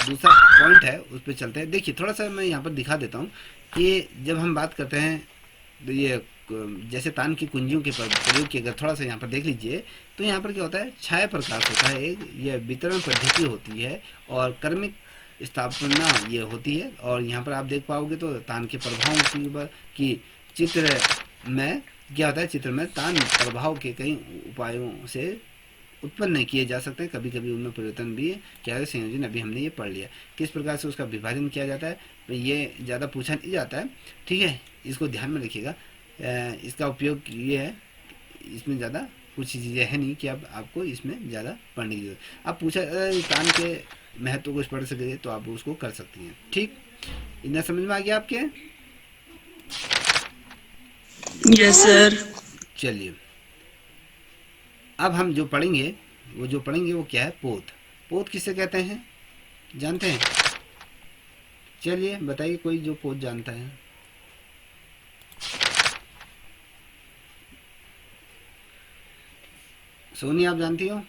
दूसरा पॉइंट है उस पर चलते हैं। देखिए थोड़ा सा मैं यहाँ पर दिखा देता हूँ कि जब हम बात करते हैं तो ये जैसे तान की कुंजियों के प्रयोग की अगर थोड़ा सा यहाँ पर देख लीजिए, तो यहाँ पर क्या होता है, छाया प्रकाश होता है, एक यह वितरण पद्धति होती है और क्रमिक स्थापना ये होती है। और यहाँ पर आप देख पाओगे तो तान के प्रभावों की चित्र में क्या होता है, चित्र में तान प्रभाव के कई उपायों से उत्पन्न किए जा सकते हैं। कभी कभी उनमें परिवर्तन भी क्या है, संयोजन अभी हमने ये पढ़ लिया। किस प्रकार से उसका विभाजन किया जाता है, तो ये ज़्यादा पूछा नहीं जाता है, ठीक है, इसको ध्यान में रखिएगा। इसका उपयोग ये है, इसमें ज़्यादा कुछ चीज़ें है नहीं कि अब आपको इसमें ज़्यादा पढ़ने की जरूरत। अब पूछा तान के महत्व को पढ़ सके तो आप उसको कर सकती हैं। ठीक, इतना समझ में आ गया आपके? Yes sir. चलिए अब हम जो पढ़ेंगे वो क्या है, पोत। पोत किसे कहते हैं, जानते हैं? चलिए बताइए, कोई जो पोत जानता है। सोनी आप जानती हो?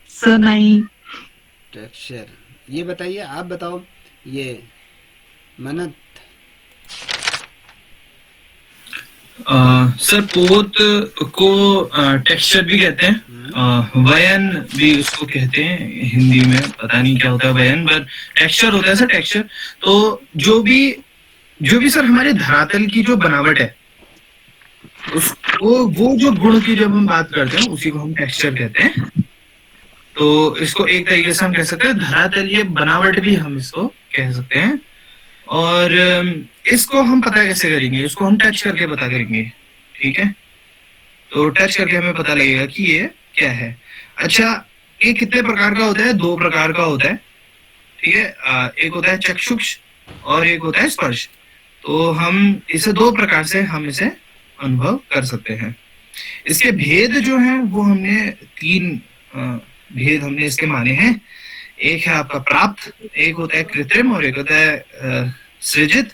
सर नहीं। टेक्सचर, ये बताइए, आप बताओ। ये मनत, सर पोत को टेक्सचर भी कहते हैं, वयन भी उसको कहते हैं हिंदी में, पता नहीं क्या होता है वयन, पर टेक्सचर होता है सर, टेक्सचर। तो जो भी सर हमारे धरातल की जो बनावट है, उसको वो जो गुण की जब हम बात करते हैं उसी को हम टेक्सचर कहते हैं। तो इसको एक तरीके से हम कह सकते हैं धरातलीय बनावट भी हम इसको कह सकते हैं। और इसको हम पता कैसे करेंगे, इसको हम टच करके पता करेंगे, ठीक है। तो टच करके हमें पता लगेगा कि ये क्या है। अच्छा, ये कितने प्रकार का होता है? 2 प्रकार का होता है, ठीक है। एक होता है चक्षुष और एक होता है स्पर्श। तो हम इसे 2 प्रकार से हम इसे अनुभव कर सकते हैं। इसके भेद जो हैं वो हमने 3 भेद हमने इसके माने हैं। एक है आपका प्राप्त, एक होता है कृत्रिम और एक होता है सृजित,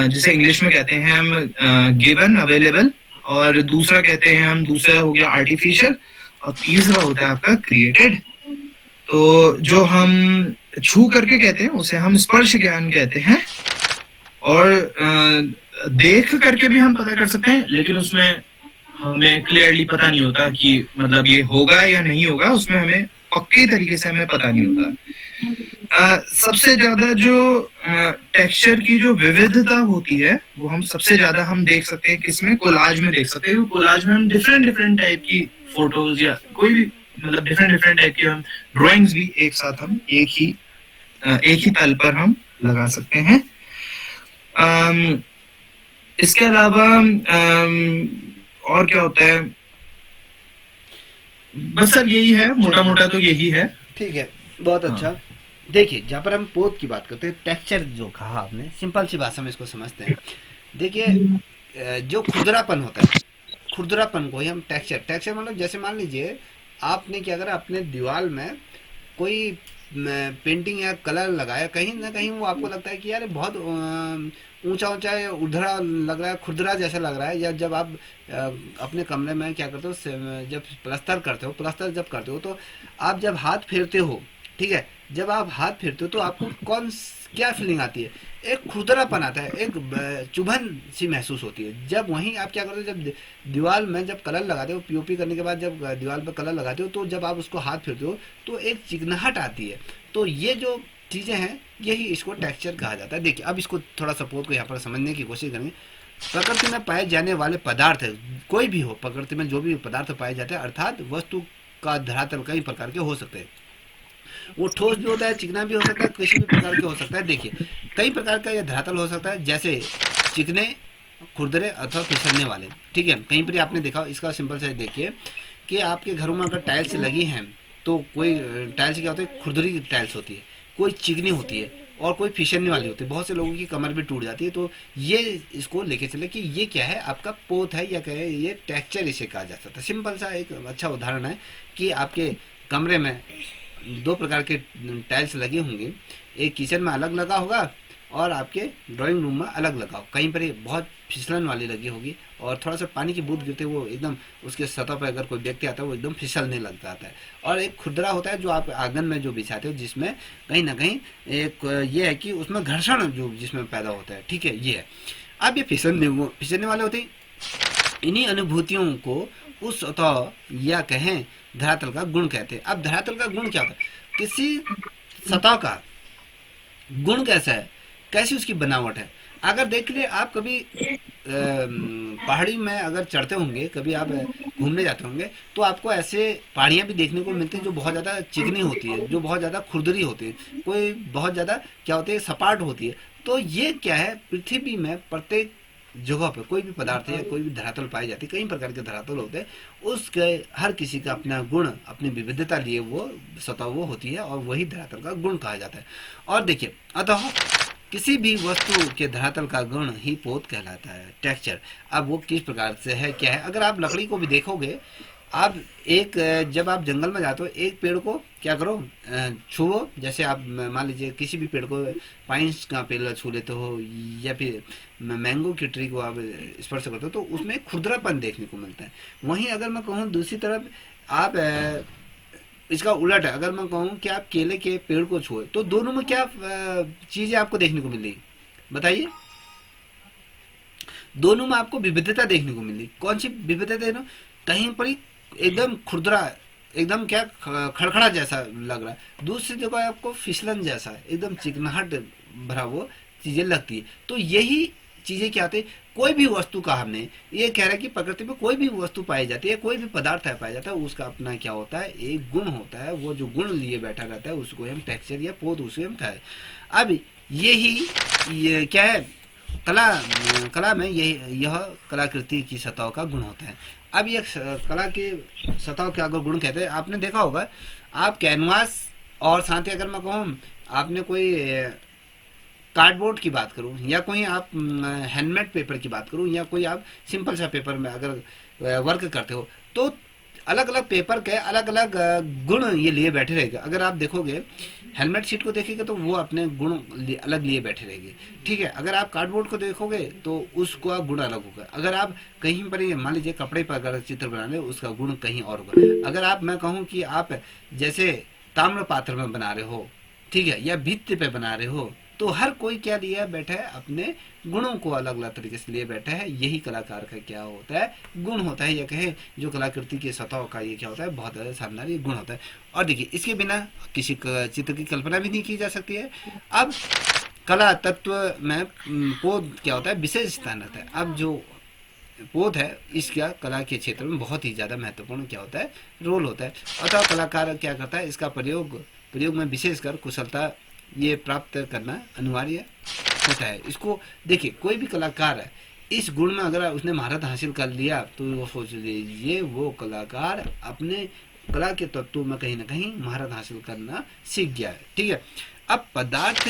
जिसे इंग्लिश में कहते हैं हम गिवन, अवेलेबल, और दूसरा कहते हैं हम, दूसरा हो गया आर्टिफिशियल, और तीसरा होता है आपका क्रिएटेड। तो जो हम छू करके कहते हैं उसे हम स्पर्श ज्ञान कहते हैं। और देख करके भी हम पता कर सकते हैं, लेकिन उसमें हमें क्लियरली पता नहीं होता कि मतलब ये होगा या नहीं होगा, उसमें हमें पक्के तरीके से हमें पता नहीं होता। सबसे ज्यादा जो टेक्सचर की जो विविधता होती है वो हम सबसे ज्यादा हम देख सकते हैं किसमें, कोलाज में देख सकते हैं। कोलाज में हम डिफरेंट टाइप की फोटोज या कोई भी मतलब डिफरेंट टाइप की हम ड्राइंग्स भी एक साथ हम एक ही तल पर हम लगा सकते हैं। इसके अलावा और क्या होता है, बस सर यही है, मोटा मोटा तो यही है। ठीक है, बहुत अच्छा। देखिए जहाँ पर हम पोत की बात करते हैं, टेक्सचर जो कहा आपने, सिंपल सी भाषा में इसको समझते हैं। देखिए जो खुरदरापन होता है, खुरदरापन को ही हम टेक्सचर मतलब जैसे मान लीजिए आपने क्या करा, अपने दीवार में कोई पेंटिंग या कलर लगाया, कहीं ना कहीं वो आपको लगता है कि यार बहुत ऊंचा ऊंचा उधरा लग रहा है, खुरदरा जैसा लग रहा है। या जब आप अपने कमरे में क्या करते हो, जब प्लास्टर करते हो तो आप जब हाथ फेरते हो, ठीक है, जब आप हाथ फेरते हो तो आपको क्या फीलिंग आती है, एक खुरदरापन आता है, एक चुभन सी महसूस होती है। जब वहीं आप क्या करते हो, जब दीवार में जब कलर लगाते हो, पीओपी करने के बाद जब दीवार पर कलर लगाते हो, तो जब आप उसको हाथ फेरते हो तो एक चिकनाहट आती है। तो ये जो चीज़ें हैं, यही इसको टेक्सचर कहा जाता है। देखिए अब इसको थोड़ा सपोर्ट को यहाँ पर समझने की कोशिश करेंगे। प्रकृति में पाए जाने वाले पदार्थ, कोई भी हो, प्रकृति में जो भी पदार्थ पाए जाते हैं, अर्थात वस्तु का धरातल कई प्रकार के हो सकते हैं। वो ठोस भी होता है, चिकना भी हो सकता है, किसी भी प्रकार के हो सकता है। देखिए कई प्रकार का यह धरातल हो सकता है, जैसे चिकने, खुरदरे अथवा फिसलने वाले, ठीक है। कहीं पर आपने देखा, इसका सिंपल से देखिए कि आपके घरों में अगर टाइल्स लगी हैं तो कोई टाइल्स क्या होता है, खुरदरी टाइल्स होती है, कोई चिकनी होती है, और कोई फिसलने वाली होती है, बहुत से लोगों की कमर भी टूट जाती है। तो ये इसको लेके चले कि ये क्या है, आपका पोत है या कहे ये टेक्सचर इसे कहा जा सकता है। सिंपल सा एक अच्छा उदाहरण है कि आपके कमरे में 2 प्रकार के टाइल्स लगे होंगे, एक किचन में अलग लगा होगा और आपके ड्राइंग रूम में अलग लगा हो। कहीं पर ये बहुत फिसलन वाली लगी होगी और थोड़ा सा पानी की बूंद गिरते वो एकदम उसके सतह पर अगर कोई व्यक्ति आता है वो एकदम फिसलने लग जाता है। और एक खुरदरा होता है जो आप आंगन में जो बिछाते हो, जिसमें कहीं ना कहीं एक ये है कि उसमें घर्षण जो जिसमें पैदा होता है, ठीक है, ये है। अब ये फिसलने वाले होते हैं। इन्हीं अनुभूतियों को उस सतह या कहें धरातल का गुण कहते हैं। अब धरातल का गुण क्या होता है, किसी सतह का गुण कैसा है, कैसी उसकी बनावट है। अगर देख लिए आप कभी पहाड़ी में अगर चढ़ते होंगे, कभी आप घूमने जाते होंगे, तो आपको ऐसे पहाड़ियाँ भी देखने को मिलती हैं जो बहुत ज़्यादा चिकनी होती है, जो बहुत ज़्यादा खुरदरी होती है, कोई बहुत ज़्यादा क्या होती है, सपाट होती है। तो ये क्या है, पृथ्वी में प्रत्येक जगह पर कोई भी पदार्थ या कोई भी धरातल पाई जाती है, कई प्रकार के धरातल होते हैं, उसके हर किसी का अपना गुण, अपनी विविधता लिए वो सतह वो होती है और वही धरातल का गुण कहा जाता है। और देखिए, अतः किसी भी वस्तु के धरातल का गुण ही पोत कहलाता है, टेक्सचर। अब वो किस प्रकार से है, क्या है, अगर आप लकड़ी को भी देखोगे, आप जब आप जंगल में जाते हो, एक पेड़ को क्या करो, छुओ। जैसे आप मान लीजिए किसी भी पेड़ को, पाइन्स का पेड़ छू लेते हो या फिर मैंगो की ट्री को आप स्पर्श करते हो, तो उसमें खुरदरापन देखने को मिलता है। वहीं अगर मैं कहूँ दूसरी तरफ आप इसका उलट है, अगर मैं कहूँ कि आप केले के पेड़ को छुए, तो दोनों में क्या चीजें आपको देखने को मिलेगी, बताइए। दोनों में आपको विविधता देखने को मिली। कौन सी विविधता देखना, कहीं पर ही एकदम खुरदरा, एकदम क्या खड़खड़ा जैसा लग रहा है, दूसरी जगह आपको फिसलन जैसा, एकदम चिकनाहट भरा वो चीजें लगती है। तो यही चीजें क्या होती है, कोई भी वस्तु का हमने ये कह रहा है कि प्रकृति में कोई भी वस्तु पाई जाती है, कोई भी पदार्थ है पाया जाता है, उसका अपना क्या होता है, एक गुण होता है। वो जो गुण लिए बैठा रहता है उसको हम टेक्सचर या पोत उसे हम कहें। अब ये क्या है, कला में यह कलाकृति की सतह का गुण होता है। अब ये कला की सतह के अगर गुण कहते हैं, आपने देखा होगा, आप कैनवास और साथ ही अगर मैं कहूँ आपने कोई कार्डबोर्ड की बात करूं, या कोई आप हैंडमेड पेपर की बात करूं, या कोई आप सिंपल सा पेपर में अगर वर्क करते हो, तो अलग अलग पेपर के अलग अलग गुण ये लिए बैठे रहेगा। अगर आप देखोगे हेलमेट शीट को देखेंगे तो वो अपने गुण अलग लिए बैठे रहेंगे, ठीक है। अगर आप कार्डबोर्ड को देखोगे तो उसका गुण अलग होगा। अगर आप कहीं पर मान लीजिए कपड़े पर अगर चित्र बना रहे, उसका गुण कहीं और होगा। अगर आप मैं कहूँ कि आप जैसे ताम्र पात्र में बना रहे हो, ठीक है, या भित्ति पे बना रहे हो, तो हर कोई क्या लिया बैठा है, अपने गुणों को अलग अलग तरीके से लिए बैठा है। यही कलाकार का क्या होता है, गुण होता है, या कहे जो कलाकृति की सतह का ये क्या होता है, बहुत ज़्यादा शानदार ये गुण होता है। और देखिए, इसके बिना किसी चित्र की कल्पना भी नहीं की जा सकती है। अब कला तत्व में पोत क्या होता है, विशेष स्थान रहता है। अब जो पोत है, इसका कला के क्षेत्र में बहुत ही ज़्यादा महत्वपूर्ण क्या होता है, रोल होता है। अतः कलाकार क्या करता है, इसका प्रयोग में विशेषकर कुशलता ये प्राप्त करना अनिवार्य होता है। इसको देखिए, कोई भी कलाकार है, इस गुण में अगर उसने महारत हासिल कर लिया तो वो सोच लीजिए वो कलाकार अपने कला के तत्वों में कहीं ना कहीं महारत हासिल करना सीख गया है, ठीक है। अब पदार्थ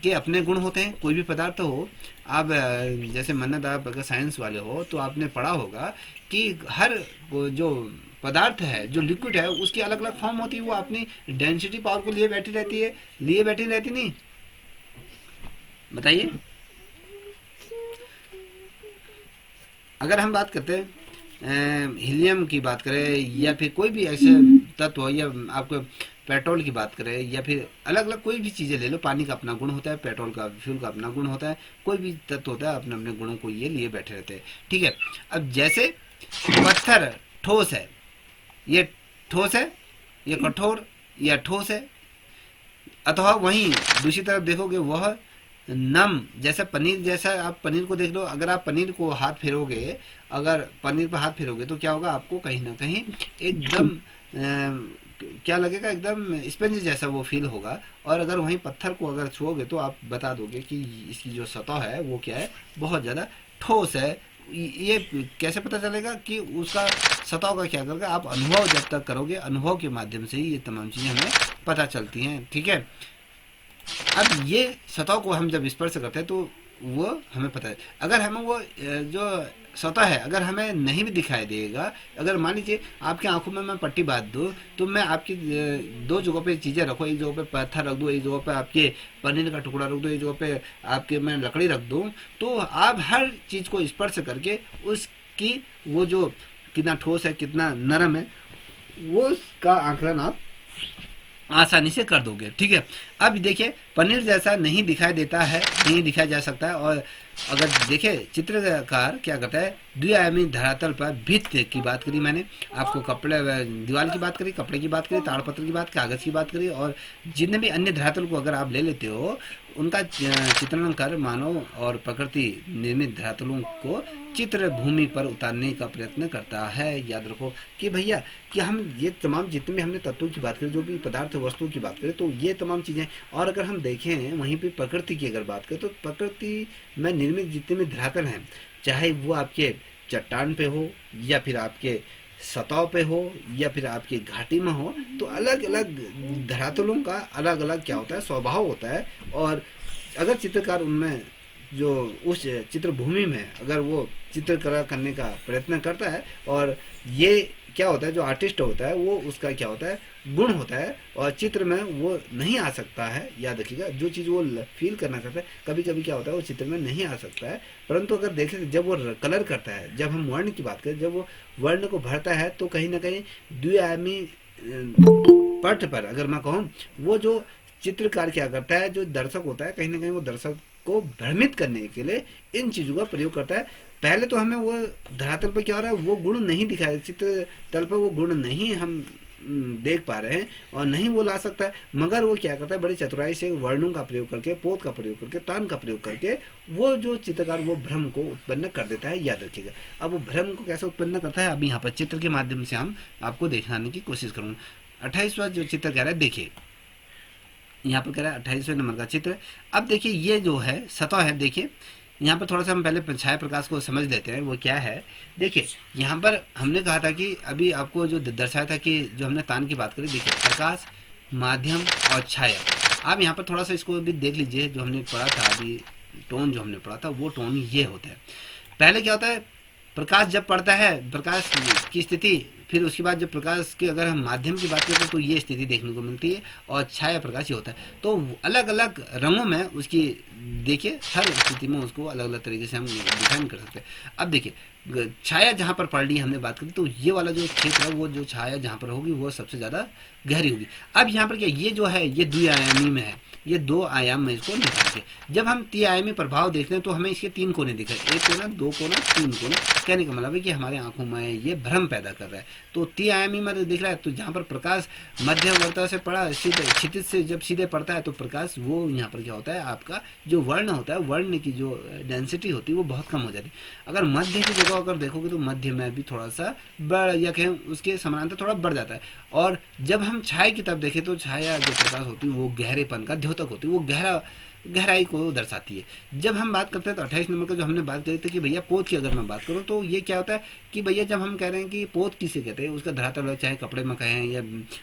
के अपने गुण होते हैं। कोई भी पदार्थ हो, आप जैसे मन्नत आप अगर साइंस वाले हो तो आपने पढ़ा होगा कि हर जो पदार्थ है, जो लिक्विड है, उसकी अलग अलग फॉर्म होती है। वो अपनी डेंसिटी पावर को लिए बैठी रहती है, नहीं, बताइए। अगर हम बात करते हैं हीलियम की बात करें, या फिर कोई भी ऐसे तत्व हो, या आपको पेट्रोल की बात करें, या फिर अलग अलग कोई भी चीज़ें ले लो, पानी का अपना गुण होता है, पेट्रोल का फ्यूल का अपना गुण होता है, कोई भी तत्व होता है अपने अपने गुणों को ये लिए बैठे रहते हैं, ठीक है। अब जैसे पत्थर ठोस है, ये ठोस है, ये कठोर या ठोस है। अथवा वहीं दूसरी तरफ देखोगे वह नम, जैसा पनीर, जैसा आप पनीर को देख लो। अगर आप पनीर को हाथ फेरोगे, अगर पनीर पर हाथ फेरोगे तो क्या होगा, आपको कहीं ना कहीं एकदम क्या लगेगा, एकदम स्पंज जैसा वो फील होगा। और अगर वहीं पत्थर को अगर छुओगे तो आप बता दोगे कि इसकी जो सतह है वो क्या है, बहुत ज़्यादा ठोस है। ये कैसे पता चलेगा कि उसका सतह का क्या करेगा, आप अनुभव जब तक करोगे, अनुभव के माध्यम से ही ये तमाम चीज़ें हमें पता चलती हैं, ठीक है। अब ये सतह को हम जब स्पर्श करते हैं तो वो हमें पता है। अगर हमें वो जो सतह है अगर हमें नहीं भी दिखाई देगा, अगर मान लीजिए आपकी आंखों में मैं पट्टी बांध दूँ तो मैं आपकी दो जगहों पे चीज़ें रखूँ, एक जगह पे पत्थर रख दूँ, एक जगह पे आपके पनीर का टुकड़ा रख दूँ, एक जगह पे आपके मैं लकड़ी रख दूँ, तो आप हर चीज़ को स्पर्श करके उसकी वो जो कितना ठोस है कितना नरम है वो उसका आंकलन आप आसानी से कर दोगे। ठीक है, अब देखिए पनीर जैसा नहीं दिखाई देता है, नहीं दिखाया जा सकता है। और अगर देखिए चित्रकार क्या करता है, द्विआयामी धरातल पर भित्ति की बात करी मैंने, आपको कपड़े दीवार की बात करी, कपड़े की बात करी, ताड़पत्र की बात, कागज़ की बात करी, और जितने भी अन्य धरातल को अगर आप ले लेते हो उनका चित्रण कर मानव और प्रकृति निर्मित धरातलों को चित्र भूमि पर उतारने का प्रयत्न करता है। याद रखो कि भैया कि हम ये तमाम जितने भी हमने तत्वों की बात करें, जो भी पदार्थ वस्तुओं की बात करें, तो ये तमाम चीज़ें, और अगर हम देखें वहीं पे प्रकृति की अगर बात करें तो प्रकृति में निर्मित जितने भी धरातल हैं, चाहे वो आपके चट्टान पे हो या फिर आपके सतह पे हो या फिर आपकी घाटी में हो, तो अलग अलग धरातलों का अलग अलग क्या होता है स्वभाव होता है। और अगर चित्रकार उनमें जो उस चित्रभूमि में अगर वो चित्रकला करने का प्रयत्न करता है, और ये क्या होता है जो आर्टिस्ट होता है वो उसका क्या होता है गुण होता है, और चित्र में वो नहीं आ सकता है। याद रखिएगा जो चीज़ वो फील करना चाहता है कभी कभी क्या होता है वो चित्र में नहीं आ सकता है, परंतु अगर देखें जब वो कलर करता है, जब हम वर्ण की बात करें, जब वो वर्ण को भरता है तो कहीं ना कहीं द्विआयामी पट पर अगर मैं कहूँ वो जो चित्रकार क्या करता है, जो दर्शक होता है कहीं ना कहीं वो दर्शक को भ्रमित करने के लिए इन चीज़ों का प्रयोग करता है। पहले तो हमें वो धरातल पर क्या हो रहा है वो गुण नहीं दिखाया, चित्र तल पर वो गुण नहीं हम देख पा रहे हैं और नहीं वो ला सकता है, मगर वो क्या करता है बड़ी चतुराई से वर्णों का प्रयोग करके, पोत का प्रयोग करके, तान का प्रयोग करके वो जो चित्रकार वो भ्रम को उत्पन्न कर देता है। याद रखिएगा। अब वो भ्रम को कैसे उत्पन्न करता है, अब यहाँ पर चित्र के माध्यम से हम आपको दिखाने की कोशिश करूँगा। 28वां जो चित्र कह रहा है, देखिए यहाँ पर कह रहा है 28वें नंबर का चित्र। अब देखिए ये जो है सतह है, देखिए यहाँ पर थोड़ा सा हम पहले छाया प्रकाश को समझ लेते हैं वो क्या है। देखिए यहाँ पर हमने कहा था कि अभी आपको जो दर्शाया था कि जो हमने तान की बात करी, देखिए प्रकाश, माध्यम और छाया। आप यहाँ पर थोड़ा सा इसको भी देख लीजिए, जो हमने पढ़ा था अभी टोन जो हमने पढ़ा था वो टोन ये होता है। पहले क्या होता है प्रकाश जब पड़ता है, प्रकाश की स्थिति, फिर उसके बाद जब प्रकाश के अगर हम माध्यम की बात करते हैं तो ये स्थिति देखने को मिलती है, और छाया प्रकाश ये होता है। तो अलग अलग रंगों में उसकी देखिए हर स्थिति में उसको अलग अलग तरीके से हम डिफाइन कर सकते हैं। अब देखिए छाया जहाँ पर पड़ रही है हमने बात करी, तो ये वाला जो क्षेत्र है वो जो छाया जहाँ पर होगी वो सबसे ज़्यादा गहरी होगी। अब यहाँ पर क्या ये जो है ये द्विआयामी में है, ये दो आयाम में इसको निकालते हैं। जब हम त्रिआयामी प्रभाव देखते हैं तो हमें इसके तीन कोने दिख रहे हैं, एक कोना, दो कोना, तीन कोना। कहने का मतलब है कि हमारे आंखों में ये भ्रम पैदा कर रहा है। तो त्रिआयामी में दिख रहा है, तो जहाँ पर प्रकाश मध्यवर्ती से पड़ा सीधे क्षितिज से जब सीधे पड़ता है तो प्रकाश वो यहाँ पर क्या होता है आपका जो वर्ण होता है, वर्ण की जो डेंसिटी होती है वो बहुत कम हो जाती है। अगर मध्य की जगह अगर देखोगे तो मध्य में भी थोड़ा सा बढ़ या कहें उसके समानांतर थोड़ा बढ़ जाता है। और जब हम छाया की तरफ देखें तो छाया जो प्रकाश होती है वो गहरेपन का द्योतक होती है, वो गहराई को दर्शाती है। जब हम बात करते हैं तो 28 नंबर का जो हमने बात करी थी कि भैया पोत की अगर मैं बात करूं तो ये क्या होता है कि भैया जब हम कह रहे हैं कि पोत किसे कहते हैं, उसका धरातल चाहे कपड़े में कहें या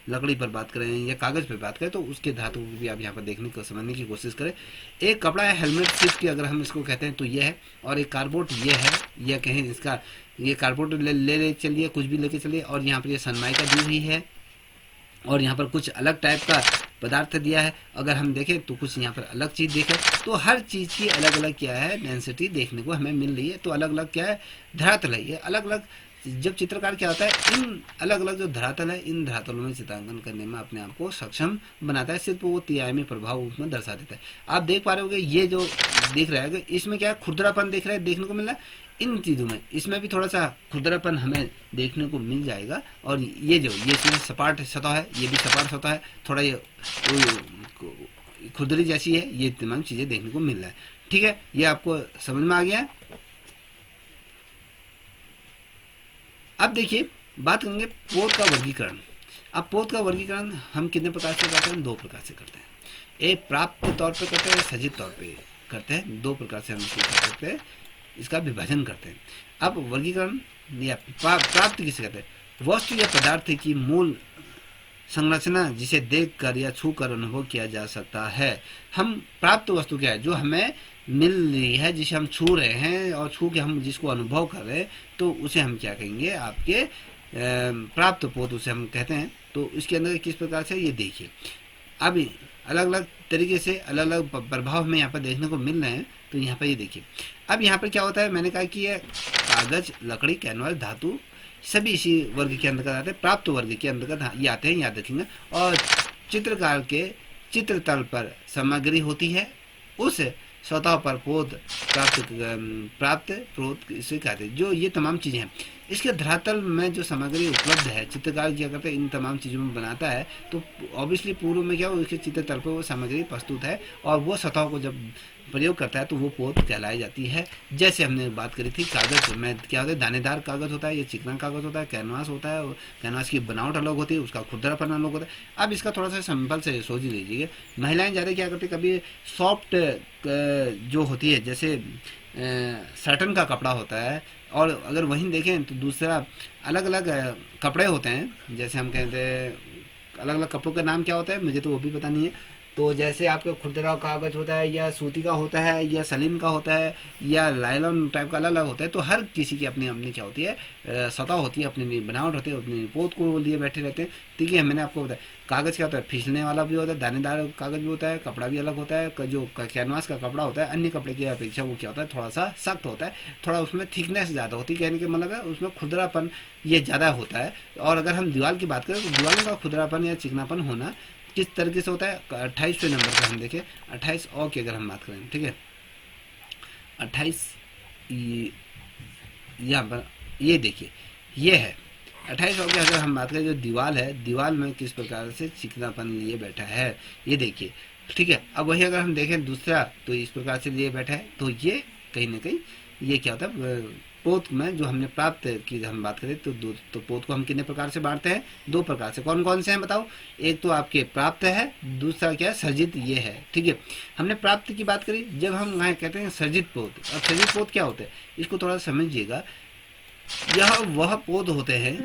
लकड़ी पर बात करें या कागज़ पर बात करें, तो उसके धातु को भी आप यहाँ पर देखने को समझने की कोशिश करें। एक कपड़ा है हेलमेट सिर्फ की अगर हम इसको कहते हैं तो ये है, और एक कार्डबोर्ड ये है, या कहें इसका ये कार्डबोर्ड ले चलिए, कुछ भी लेके चलिए, और यहाँ पर ये सनमाइका दी हुई है, और यहाँ पर कुछ अलग टाइप का पदार्थ दिया है। अगर हम देखें तो कुछ यहाँ पर अलग चीज़ देखें, तो हर चीज़ की अलग अलग क्या है डेंसिटी देखने को हमें मिल रही है। तो अलग अलग क्या है धरातल है, ये अलग अलग जब चित्रकार क्या होता है इन अलग अलग जो धरातल है इन धरातलों में चित्रांकन करने में अपने आप को सक्षम बनाता है, सिर्फ वो त्रिआयामी प्रभाव उसमें दर्शा देता है। आप देख पा रहे होगे ये जो दिख रहा है इसमें क्या खुरदरापन दिख रहा है, देखने को मिल रहा है इन चीज़ों में, इसमें भी थोड़ा सा खुरदरापन हमें देखने को मिल जाएगा। और ये जो ये इसमें सपाट सतह है, ये भी सपाट सतह है, थोड़ा ये खुरदरी जैसी है, ये तमाम चीज़ें देखने को मिल रहा है। ठीक है, ये आपको समझ में आ गया। अब देखिए बात करेंगे पोत का वर्गीकरण। अब पोत का वर्गीकरण हम कितने प्रकार से करते हैं, दो प्रकार से करते हैं। एक प्राप्त तौर पे करते हैं, सजित तौर पे करते हैं, दो प्रकार से हम इसको कर सकते हैं, इसका विभाजन करते हैं। अब वर्गीकरण या प्राप्त किसे कहते हैं, वस्तु या पदार्थ की मूल संरचना जिसे देखकर या छूकर अनुभव किया जा सकता है। हम प्राप्त वस्तु क्या है, जो हमें मिल रही है, जिसे हम छू रहे हैं और छू के हम जिसको अनुभव कर रहे हैं, तो उसे हम क्या कहेंगे, आपके प्राप्त पोत उसे हम कहते हैं। तो इसके अंदर किस प्रकार से ये देखिए, अब अलग अलग तरीके से अलग अलग प्रभाव हमें यहाँ पर देखने को मिल रहे हैं। तो यहाँ पर ये देखिए, अब यहाँ पर क्या होता है, मैंने कहा कि ये कागज, लकड़ी, कैनवास, धातु सभी इसी वर्ग के अंतर्गत आते हैं, प्राप्त वर्ग के अंतर्गत ये आते हैं, याद रखेंगे। और चित्रकार के चित्रतल पर सामग्री होती है, उस सतह पर पोत प्राप्त पोत इसे कहते हैं। जो ये तमाम चीज़ें हैं, इसके धरातल में जो सामग्री उपलब्ध है, चित्रकार क्या करते हैं, इन तमाम चीज़ों में बनाता है। तो ऑब्वियसली पूर्व में क्या हो, उसके चित्रतल पर वो सामग्री प्रस्तुत है और वो सतह को जब प्रयोग करता है तो वो पोत कहलाई जाती है। जैसे हमने बात करी थी, कागज में क्या होता है, दानेदार कागज होता है, ये चिकना कागज होता है, कैनवास होता है, कैनवास की बनावट अलग होती है, उसका खुरदरापन अलग होता है। अब इसका थोड़ा सा सिंपल से सोच लीजिए, महिलाएं ज़्यादा क्या करती है, कभी सॉफ्ट जो होती है, जैसे सैटन का कपड़ा होता है, और अगर वहीं देखें तो दूसरा अलग अलग कपड़े होते हैं, जैसे हम कहते हैं, अलग अलग कपड़ों का नाम क्या होता है मुझे तो वो भी पता नहीं है। तो जैसे आपका खुरदरा कागज होता है, या सूती का होता है, या सलीम का होता है, या लाइलॉन टाइप का अलग अलग होता है। तो हर किसी की अपनी अपनी क्या होती है, सतह होती है, अपनी बनावट होती है, अपनी पोत को लिए बैठे रहते हैं। ठीक है, मैंने आपको बताया कागज़ क्या होता है, फिसलने वाला भी होता है, दानेदार कागज भी होता है, कपड़ा भी अलग होता है। जो कैनवास का कपड़ा होता है, अन्य कपड़े की अपेक्षा वो क्या होता है, थोड़ा सा सख्त होता है, थोड़ा उसमें थिकनेस ज़्यादा होती है, कहने के मतलब है उसमें खुरदरापन ये ज़्यादा होता है। और अगर हम दीवार की बात करें तो दीवारों का खुरदरापन या चिकनापन होना किस तरीके से होता है, 28वें नंबर पर हम देखें, 28 और की अगर हम बात करें, ठीक है, 28 यहाँ पर ये देखिए, ये है 28 और की अगर हम बात करें, जो दीवार है, दीवार में किस प्रकार से चिकनापन लिए बैठा है, ये देखिए। ठीक है, अब वही अगर हम देखें दूसरा, तो इस प्रकार से लिए बैठा है। तो ये कहीं ना कहीं ये क्या होता है, पोत में जो हमने प्राप्त की हम बात करें तो पोत को हम कितने प्रकार से बांटते हैं, 2 प्रकार से। कौन कौन से हैं बताओ, एक तो आपके प्राप्त है, दूसरा क्या है, सर्जित ये है। ठीक है, हमने प्राप्त की बात करी, जब हम वहाँ कहते हैं सर्जित पोत। और सर्जित पोत क्या होते हैं, इसको थोड़ा समझिएगा। यह वह पोत होते हैं,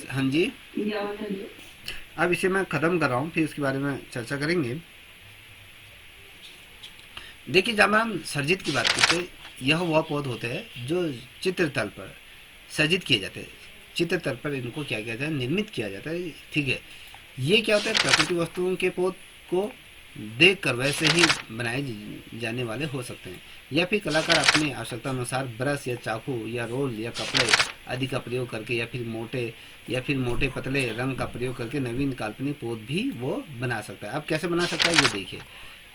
हाँ जी, अब इसे मैं खत्म कर रहा हूँ, फिर इसके बारे में चर्चा करेंगे। देखिए, जब हम सर्जित की बात करते हैं, यह वह पौध होते हैं जो चित्रतल पर सर्जित किए जाते हैं, चित्रतल पर इनको क्या किया जाता है, निर्मित किया जाता है। ठीक है, ये क्या होता है, प्रकृति वस्तुओं के पौध को देख कर वैसे ही बनाए जाने वाले हो सकते हैं, या फिर कलाकार अपनी आवश्यकता अनुसार ब्रश या चाकू या रोल या कपड़े आदि का प्रयोग करके, या फिर मोटे पतले रंग का प्रयोग करके नवीन काल्पनिक पौध भी वो बना सकता है। अब कैसे बना सकता है, ये देखिए,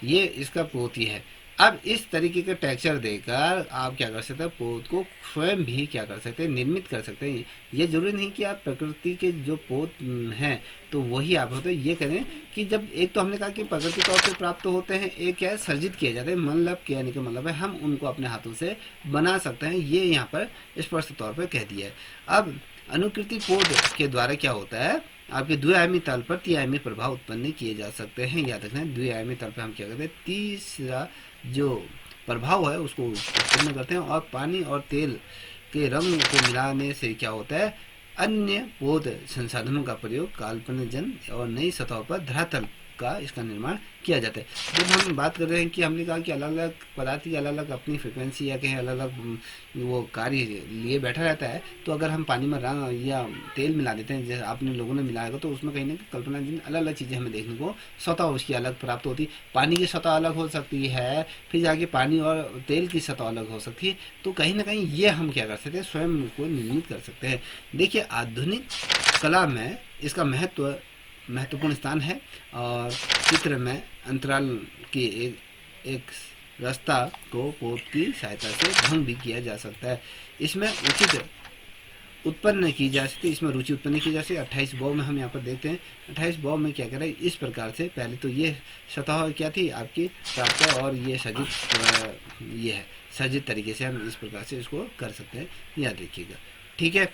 ये इसका पोत ही है। अब इस तरीके का टेक्सचर देकर आप क्या कर सकते हैं, पोत को स्वयं भी क्या कर सकते हैं, निर्मित कर सकते हैं। ये जरूरी नहीं कि आप प्रकृति के जो पोत हैं तो वही आप होते हैं। ये करें कि जब एक तो हमने कहा कि प्रकृति तौर पे प्राप्त होते हैं, एक क्या है, सर्जित किए जाते हैं, मतलब कहने का मतलब है हम उनको अपने हाथों से बना सकते हैं। ये यहाँ पर स्पष्ट तौर पर कह दिया है। अब अनुकृति पोत के द्वारा क्या होता है, आपके द्विआयामी तल पर त्रिआयामी प्रभाव उत्पन्न किए जा सकते हैं। याद रखना, द्विआयामी तल पर हम क्या करते हैं, तीसरा जो प्रभाव है उसको उत्पन्न करते हैं। और पानी और तेल के रंग को मिलाने से क्या होता है, अन्य पोत संसाधनों का प्रयोग काल्पनिक जन और नई सतहों पर धरातल का इसका निर्माण किया जाता है। जब हम बात कर रहे हैं कि हमने कहा कि अलग अलग पदार्थ की अलग अलग अपनी फ्रिक्वेंसी या कहें अलग अलग वो कार्य लिए बैठा रहता है, तो अगर हम पानी में रंग या तेल मिला देते हैं, जैसे आपने लोगों ने मिलाएगा, तो उसमें कहीं ना कहीं कल्पना जिन अलग अलग चीज़ें हमें देखने को सतह उसकी अलग प्राप्त होती। पानी की सतह अलग हो सकती है, फिर जाके पानी और तेल की सतह अलग हो सकती है। तो कहीं ना कहीं ये हम क्या कर सकते हैं, स्वयं को निर्मित कर सकते हैं। देखिए, आधुनिक कला में इसका महत्वपूर्ण स्थान है, और चित्र में अंतराल की एक रास्ता को पोत की सहायता से भंग भी किया जा सकता है। इसमें उचित उत्पन्न की जा सकती है, इसमें रुचि उत्पन्न की जा सकती है। 28 बॉब में हम यहाँ पर देखते हैं, 28 बॉब में क्या करें, इस प्रकार से पहले तो ये सतह क्या थी आपकी प्राप्त, और ये सजित ये है, सजित तरीके से हम इस प्रकार से इसको कर सकते हैं, याद रखिएगा। ठीक है,